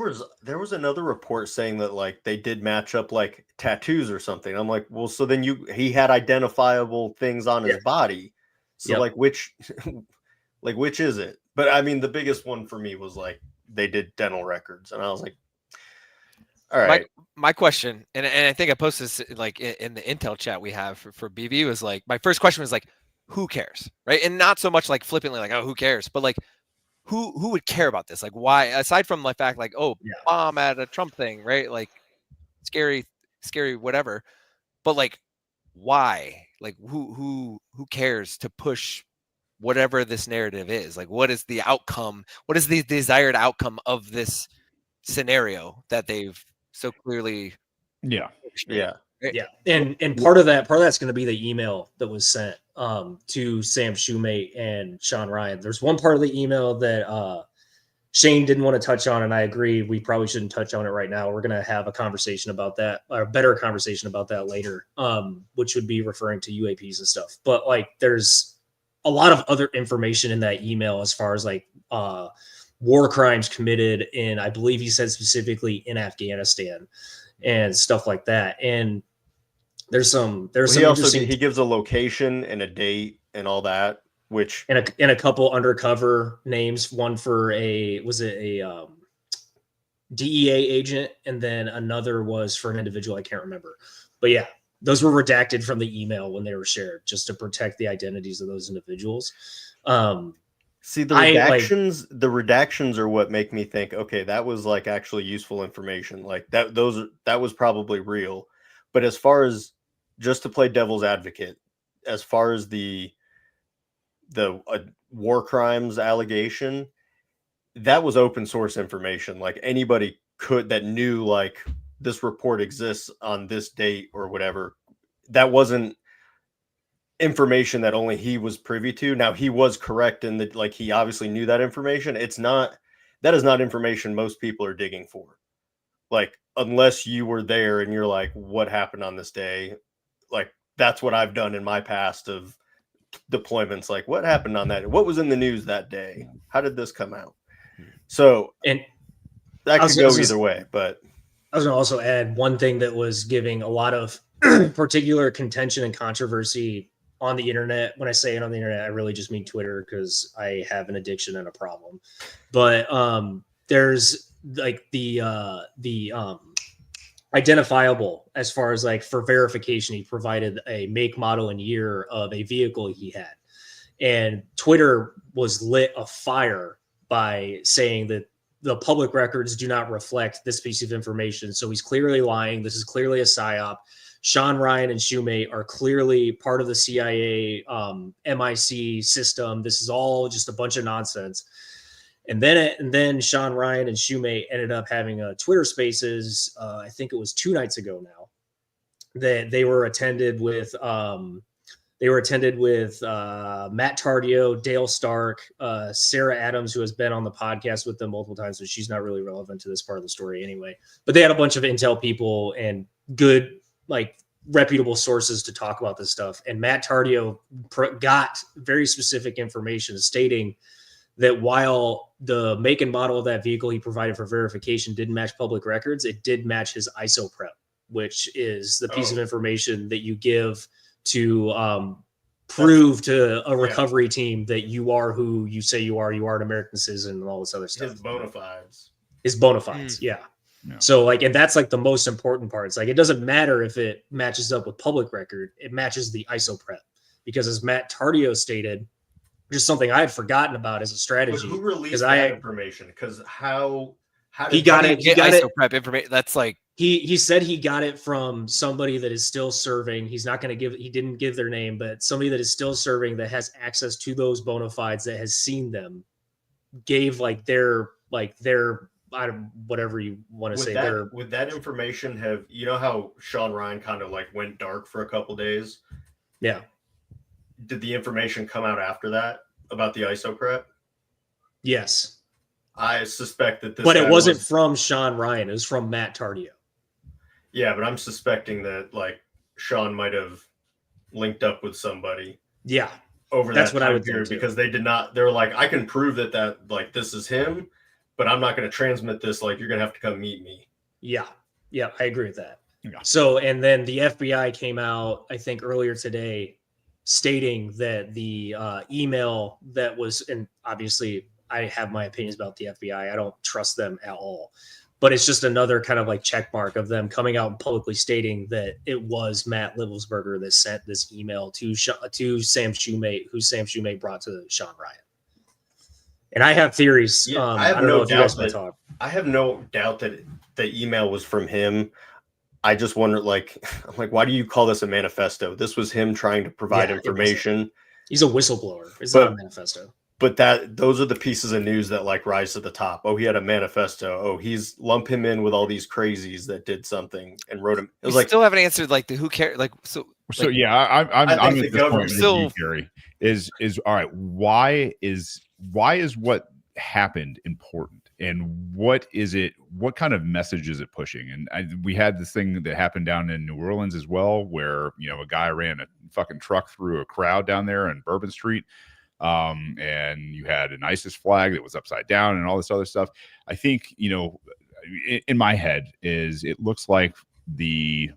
was another report saying that like they did match up like tattoos or something. I'm like, well, so then he had identifiable things on his body. So like which is it? But I mean, the biggest one for me was like they did dental records, and I was like, all right. My question, and I think I posted this like in the Intel chat we have for BV, was like, my first question was like, who cares, right? And not so much like flippantly like, oh, who cares, but like who would care about this? Like why, aside from the fact like, oh, bomb at a Trump thing, right? Like scary whatever, but like why? Like who cares to push whatever this narrative is? Like what is the outcome? What is the desired outcome of this scenario that they've so clearly yeah and part of that's going to be the email that was sent to Sam Shoemate and Sean Ryan. There's one part of the email that Shane didn't want to touch on, and I agree we probably shouldn't touch on it right now. We're going to have a conversation about that, or a better conversation about that later, which would be referring to UAPs and stuff. But like there's a lot of other information in that email as far as like war crimes committed in, I believe he said specifically in Afghanistan and stuff like that. And there's some he gives a location and a date and all that, which and a couple undercover names, one for a DEA agent, and then another was for an individual I can't remember. But yeah, those were redacted from the email when they were shared just to protect the identities of those individuals. See, the redactions are what make me think, okay, that was like actually useful information. Like that was probably real. But as far as just to play devil's advocate, as far as the war crimes allegation, that was open source information. Like anybody that knew like this report exists on this date or whatever. That wasn't information that only he was privy to. Now, he was correct in that, like, he obviously knew that information. That is not information most people are digging for. Like, unless you were there and you're like, what happened on this day? Like, that's what I've done in my past of deployments. Like, what happened on that? What was in the news that day? How did this come out? So, And that could go either way, but I was going to also add one thing that was giving a lot of particular contention and controversy on the internet. When I say it on the internet, I really just mean Twitter because I have an addiction and a problem. But there's like the identifiable as far as like for verification, he provided a make, model, and year of a vehicle he had. And Twitter was lit afire by saying that the public records do not reflect this piece of information. So he's clearly lying. This is clearly a psyop. Sean Ryan and Shoemate are clearly part of the CIA MIC system. This is all just a bunch of nonsense. And then Sean Ryan and Shoemate ended up having a Twitter Spaces. I think it was 2 nights ago now, that they were attended with Matt Tardio, Dale Stark, Sarah Adams, who has been on the podcast with them multiple times, but she's not really relevant to this part of the story anyway. But they had a bunch of intel people and good, like, reputable sources to talk about this stuff. And Matt Tardio got very specific information stating that while the make and model of that vehicle he provided for verification didn't match public records, it did match his ISO prep, which is the piece of information that you give to prove to a recovery team that you are who you say you are an American citizen and all this other stuff. His bona fides. Yeah. So like, and that's like the most important part. It's like, it doesn't matter if it matches up with public record, it matches the ISO prep, because as Matt Tardio stated, just something I had forgotten about as a strategy. Who released that information? Because how did he got it? He got ISO it. prep information. That's like, he said he got it from somebody that is still serving. He's not going to he didn't give their name, but somebody that is still serving that has access to those bona fides, that has seen them, gave their whatever you want to say. Would that information have, you know how Sean Ryan kind of like went dark for a couple days? Yeah. Did the information come out after that about the ISO prep? Yes. I suspect that this, but it wasn't from Sean Ryan. It was from Matt Tardio. Yeah, but I'm suspecting that like Sean might have linked up with somebody. Yeah, over that's that what I would period, because they did not. They were like, I can prove that like this is him, but I'm not going to transmit this. Like, you're going to have to come meet me. Yeah, I agree with that. Yeah. So, and then the FBI came out, I think earlier today, stating that the email that was, and obviously I have my opinions about the FBI. I don't trust them at all, but it's just another kind of like check mark of them coming out and publicly stating that it was Matt Livelsberger that sent this email to Sam Shoemate, who Sam Shoemate brought to Sean Ryan. And I have theories. Yeah, I have no doubt that I have no doubt that the email was from him. I just wonder, like, I'm like, why do you call this a manifesto? This was him trying to provide information. He's a whistleblower. It's not a manifesto. But those are the pieces of news that like rise to the top. Oh, he had a manifesto. Oh, he's lump him in with all these crazies that did something and wrote him. It was still haven't answered like the who cares. Like so. Yeah, I'm at this point still. Gary is all right. Why is what happened important? And what is it? What kind of message is it pushing? And we had this thing that happened down in New Orleans as well, where a guy ran a fucking truck through a crowd down there on Bourbon Street, and you had an ISIS flag that was upside down and all this other stuff. I think in my head it looks like the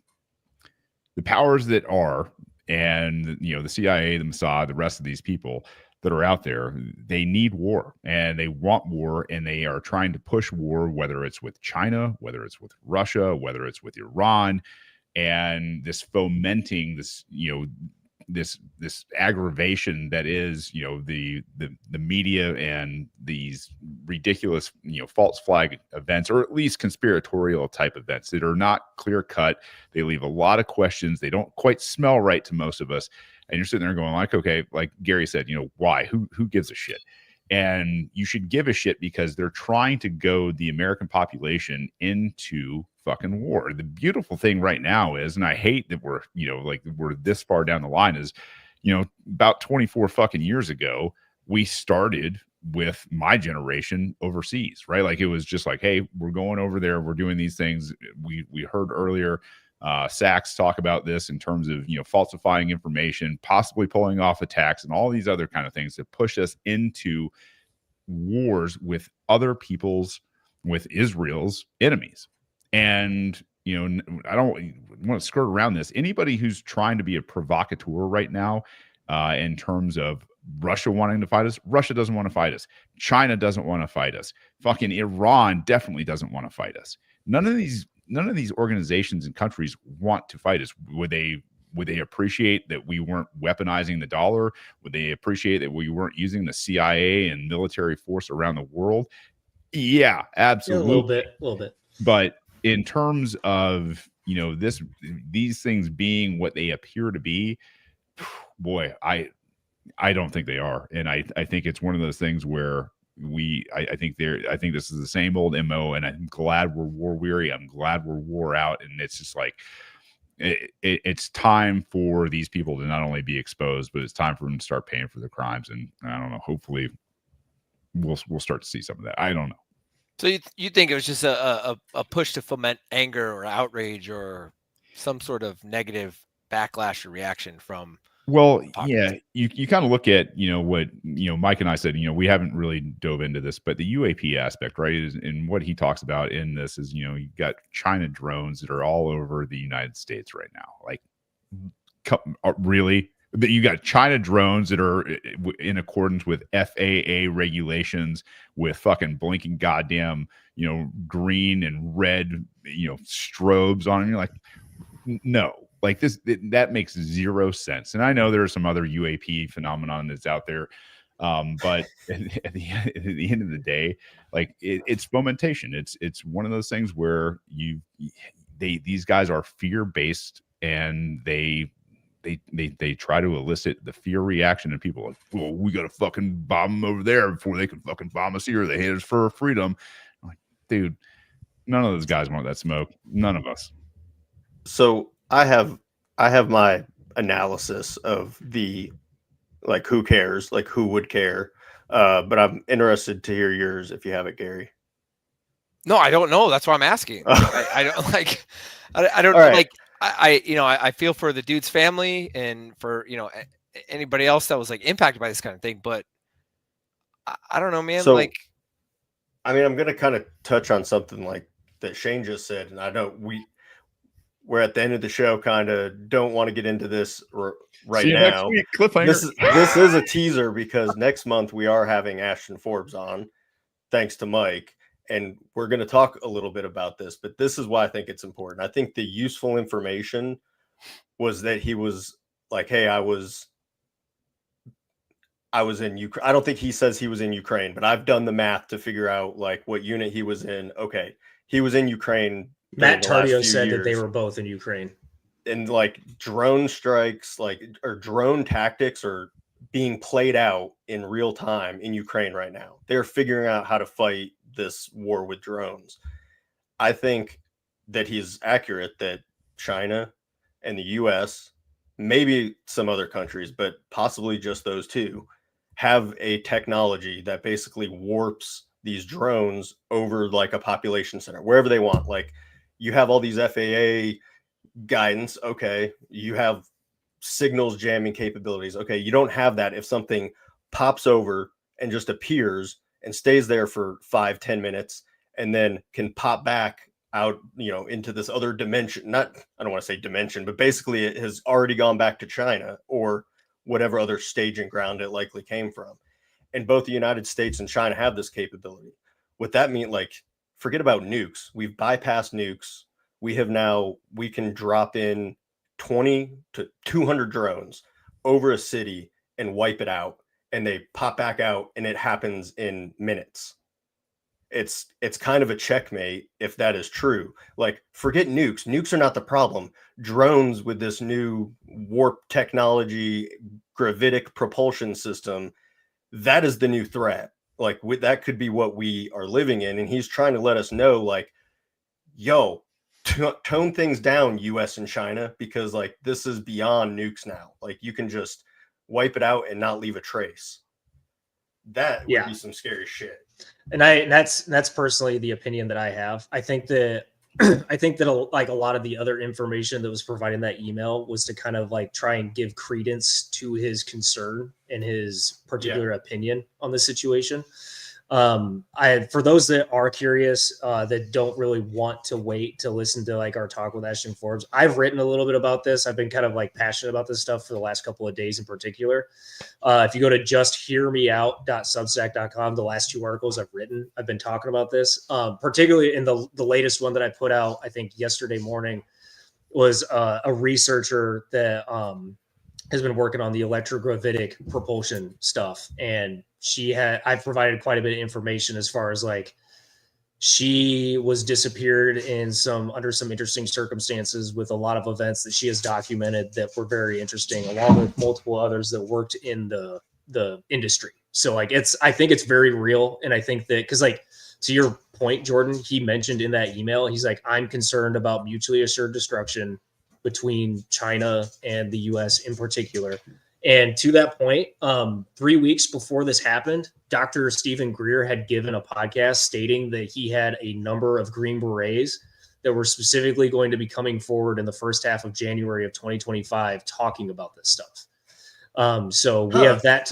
powers that are, and the CIA, the Mossad, the rest of these people that are out there, they need war and they want war, and they are trying to push war, whether it's with China, whether it's with Russia, whether it's with Iran, and this fomenting this, this aggravation that is, the media and these ridiculous, false flag events, or at least conspiratorial type events that are not clear cut. They leave a lot of questions. They don't quite smell right to most of us. And you're sitting there going like, okay, like Gary said, why? Who gives a shit? And you should give a shit because they're trying to goad the American population into fucking war. The beautiful thing right now is, and I hate that we're this far down the line, is, about 24 fucking years ago, we started with my generation overseas, right? Like it was just like, hey, we're going over there, we're doing these things. We heard earlier Sachs talk about this in terms of falsifying information, possibly pulling off attacks, and all these other kind of things that push us into wars with other people's, with Israel's enemies. And I don't want to skirt around this. Anybody who's trying to be a provocateur right now, in terms of Russia wanting to fight us, Russia doesn't want to fight us. China doesn't want to fight us. Fucking Iran definitely doesn't want to fight us. None of these organizations and countries want to fight us. Would they appreciate that we weren't weaponizing the dollar? Would they appreciate that we weren't using the CIA and military force around the world? Yeah, absolutely. Yeah, a little bit. But in terms of these things being what they appear to be, boy, I don't think they are. And I think it's one of those things where I think this is the same old MO, and I'm glad we're war weary. I'm glad we're wore out. And it's just like, it's time for these people to not only be exposed, but it's time for them to start paying for their crimes. And I don't know, hopefully we'll start to see some of that. I don't know. So you think it was just a push to foment anger or outrage or some sort of negative backlash or reaction from? Well, yeah, you kind of look at, what, Mike and I said, we haven't really dove into this, but the UAP aspect, right? And what he talks about in this is, you got China drones that are all over the United States right now. Like, really? You got China drones that are in accordance with FAA regulations with fucking blinking goddamn, green and red, strobes on them. You're like, no. Like that makes zero sense. And I know there are some other UAP phenomenon that's out there. But at the end of the day, like it's fomentation. It's one of those things where these guys are fear-based, and they try to elicit the fear reaction in people. Like, well, we got to fucking bomb them over there before they can fucking bomb us here. They hate us for freedom. I'm like, dude, none of those guys want that smoke. None of us. So I have my analysis of the, like, who cares, like who would care, but I'm interested to hear yours if you have it, Gary. No, I don't know. That's why I'm asking. I don't like. I don't right. like. I feel for the dude's family and for anybody else that was like impacted by this kind of thing, but I don't know, man. So, like, I mean, I'm gonna kind of touch on something like that Shane just said, and I know we're at the end of the show, kind of don't want to get into this right See you now. Next week, cliffhanger. This is a teaser because next month we are having Ashton Forbes on, thanks to Mike, and we're going to talk a little bit about this. But this is why I think it's important. I think the useful information was that he was like, "Hey, I was in Ukraine." I don't think he says he was in Ukraine, but I've done the math to figure out like what unit he was in. Okay, he was in Ukraine. Matt Tardio said that they were both in Ukraine. And like drone strikes, or drone tactics are being played out in real time in Ukraine right now. They're figuring out how to fight this war with drones. I think that he's accurate that China and the US, maybe some other countries, but possibly just those two, have a technology that basically warps these drones over like a population center, wherever they want. Like, you have all these FAA guidance. Okay. You have signals jamming capabilities. Okay. You don't have that if something pops over and just appears and stays there for 5-10 minutes and then can pop back out, into this other dimension. I don't want to say dimension, but basically it has already gone back to China or whatever other staging ground it likely came from. And both the United States and China have this capability. What that means, like, forget about nukes. We've bypassed nukes. We can drop in 20 to 200 drones over a city and wipe it out, and they pop back out, and it happens in minutes. It's kind of a checkmate if that is true. Like, forget nukes. Nukes are not the problem. Drones with this new warp technology, gravitic propulsion system, that is the new threat. Like, that could be what we are living in. And he's trying to let us know, like, yo, tone things down, US and China, because like this is beyond nukes now. Like, you can just wipe it out and not leave a trace. That would be some scary shit. And that's personally the opinion that I have. I think that like a lot of the other information that was provided in that email was to kind of like try and give credence to his concern and his particular opinion on the situation. For those that are curious, that don't really want to wait to listen to like our talk with Ashton Forbes, I've written a little bit about this. I've been kind of like passionate about this stuff for the last couple of days in particular. If you go to justhearmeout.substack.com, the last 2 articles I've written, I've been talking about this, particularly in the latest one that I put out, I think yesterday morning, was a researcher that has been working on the electrogravitic propulsion stuff. And I've provided quite a bit of information as far as like, she was disappeared under some interesting circumstances with a lot of events that she has documented that were very interesting, along with multiple others that worked in the industry. So like, I think it's very real. And I think that, cause like, to your point, Jordan, he mentioned in that email, he's like, I'm concerned about mutually assured destruction between China and the US in particular. And to that point, 3 weeks before this happened, Dr. Stephen Greer had given a podcast stating that he had a number of Green Berets that were specifically going to be coming forward in the first half of January of 2025 talking about this stuff. So we have that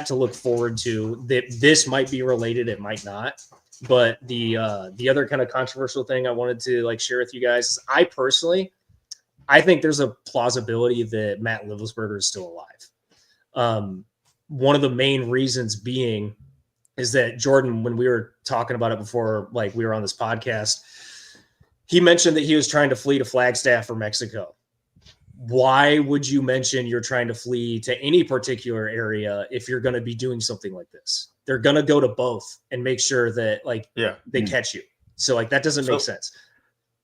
to look forward to. That this might be related, it might not. But the other kind of controversial thing I wanted to like share with you guys, I think there's a plausibility that Matt Livelsberger is still alive. One of the main reasons being is that Jordan, when we were talking about it before, like we were on this podcast, he mentioned that he was trying to flee to Flagstaff or Mexico. Why would you mention you're trying to flee to any particular area if you're going to be doing something like this? They're going to go to both and make sure that like they catch you. So like that doesn't make sense.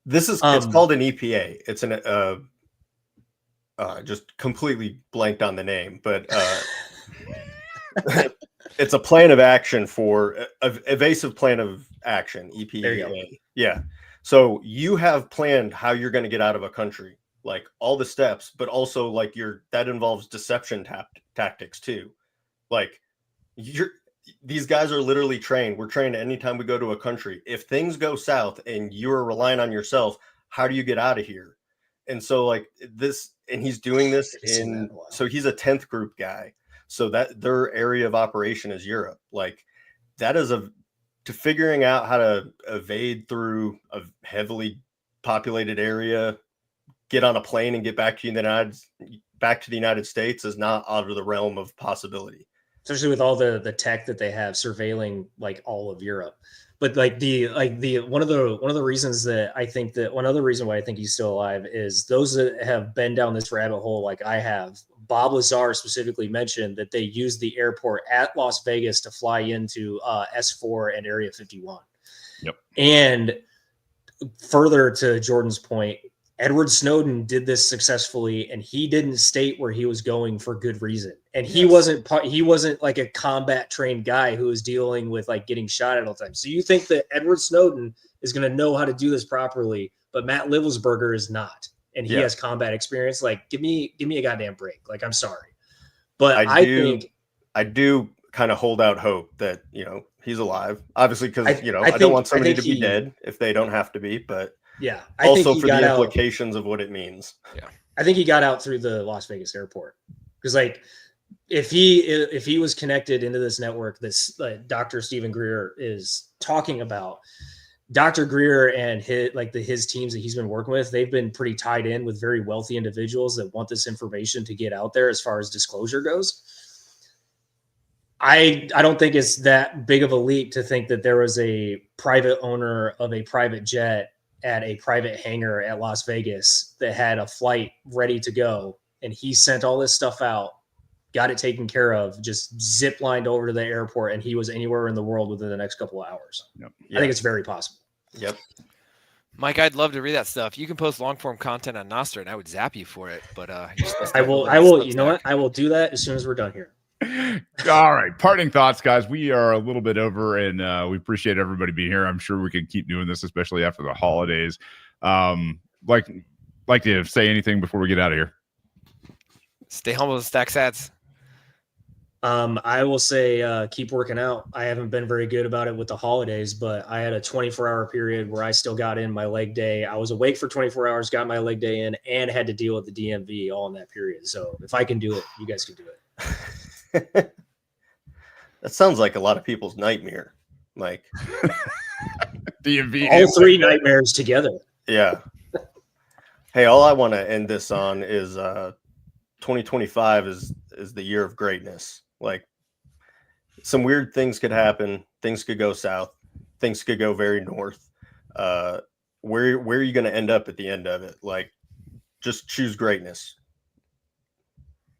This is it's called an EPA. It's an just completely blanked on the name, but it's a plan of action for evasive plan of action, EPA. Yeah. So you have planned how you're going to get out of a country, like all the steps, but also like that involves deception tactics too. Like these guys are literally trained. We're trained anytime we go to a country. If things go south and you're relying on yourself, how do you get out of here? And so like this, and he's doing this so he's a 10th group guy. So that their area of operation is Europe. Like that is to figuring out how to evade through a heavily populated area, get on a plane and get back to the United States is not out of the realm of possibility. Especially with all the tech that they have surveilling like all of Europe. But like one of the reasons that I think that one other reason why I think he's still alive is those that have been down this rabbit hole, like I have. Bob Lazar specifically mentioned that they used the airport at Las Vegas to fly into S4 and Area 51. Yep. And further to Jordan's point, Edward Snowden did this successfully, and he didn't state where he was going for good reason. And he wasn't like a combat trained guy who was dealing with like getting shot at all the time. So you think that Edward Snowden is going to know how to do this properly, but Matt Livelsberger is not, and he has combat experience. Like, give me a goddamn break. Like, I'm sorry, but I do kind of hold out hope that he's alive. Obviously, because I don't want somebody to be dead if they don't have to be, but. Yeah. Also for the implications of what it means. Yeah. I think he got out through the Las Vegas airport. Because like if he was connected into this network, this Dr. Stephen Greer is talking about, Dr. Greer and his teams that he's been working with, they've been pretty tied in with very wealthy individuals that want this information to get out there as far as disclosure goes. I don't think it's that big of a leap to think that there was a private owner of a private jet at a private hangar at Las Vegas that had a flight ready to go. And he sent all this stuff out, got it taken care of, just zip lined over to the airport. And he was anywhere in the world within the next couple of hours. Yep. I think it's very possible. Yep. Mike, I'd love to read that stuff. You can post long form content on NOSTR and I would zap you for it, but I will, you know what? I will do that as soon as we're done here. All right. Parting thoughts, guys. We are a little bit over and we appreciate everybody being here. I'm sure we can keep doing this, especially after the holidays. Like to say anything before we get out of here? Stay humble and stack sats. I will say keep working out. I haven't been very good about it with the holidays, but I had a 24-hour period where I still got in my leg day. I was awake for 24 hours, got my leg day in, and had to deal with the DMV all in that period. So if I can do it, you guys can do it. That sounds like a lot of people's nightmare. Like DMV. All three nightmares together. Yeah. Hey, all I want to end this on is 2025 is the year of greatness. Like some weird things could happen, things could go south, things could go very north. Where are you going to end up at the end of it? Like, just choose greatness.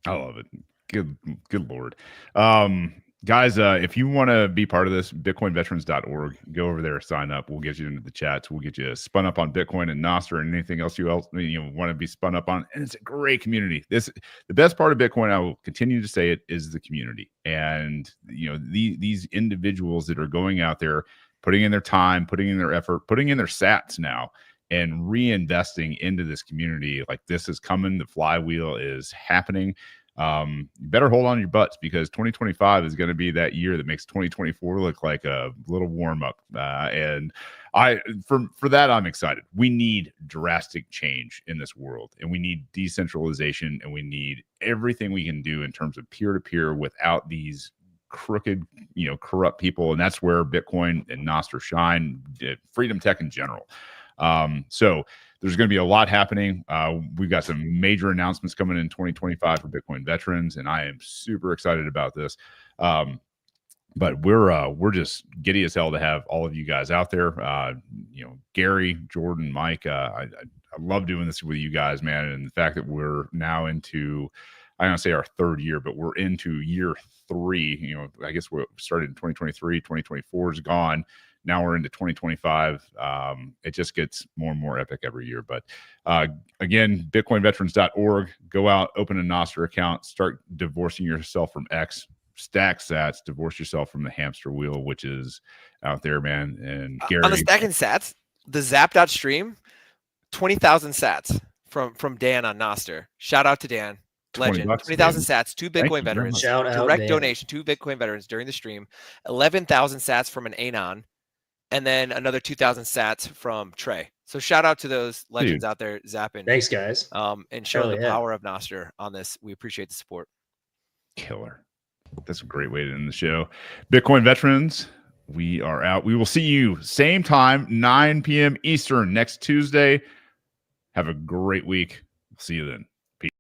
I love it. Good Lord. Guys, if you want to be part of this, bitcoinveterans.org, go over there, sign up. We'll get you into the chats. We'll get you spun up on Bitcoin and NOSTR and anything else you want to be spun up on. And it's a great community. The best part of Bitcoin, I will continue to say it, is the community. And these individuals that are going out there, putting in their time, putting in their effort, putting in their sats now, and reinvesting into this community. Like, this is coming. The flywheel is happening. You better hold on to your butts, because 2025 is going to be that year that makes 2024 look like a little warm up. And for that, I'm excited. We need drastic change in this world, and we need decentralization, and we need everything we can do in terms of peer-to-peer without these crooked, corrupt people. And that's where Bitcoin and NOSTR shine, freedom tech in general. So there's going to be a lot happening. We've got some major announcements coming in 2025 for Bitcoin veterans, and I am super excited about this. But we're just giddy as hell to have all of you guys out there. Gary, Jordan, Mike. I love doing this with you guys, man. And the fact that we're now into, I don't want to say our third year, but we're into year 3. I guess we started in 2023. 2024 is gone. Now we're into 2025. It just gets more and more epic every year. But again, bitcoinveterans.org. Go out, open a NOSTR account, start divorcing yourself from X, stack sats, divorce yourself from the hamster wheel, which is out there, man. And Gary, on the stacking sats, the zap.stream, 20,000 sats from Dan on NOSTR. Shout out to Dan. Legend. 20,000 sats to Bitcoin veterans. Shout out, direct Dan. donation to Bitcoin veterans during the stream. 11,000 sats from an Anon. And then another 2,000 sats from Trey. So shout out to those legends out there zapping. Thanks, guys. And showing the power of NOSTR on this. We appreciate the support. Killer. That's a great way to end the show. Bitcoin veterans, we are out. We will see you same time, 9 p.m. Eastern next Tuesday. Have a great week. See you then. Peace.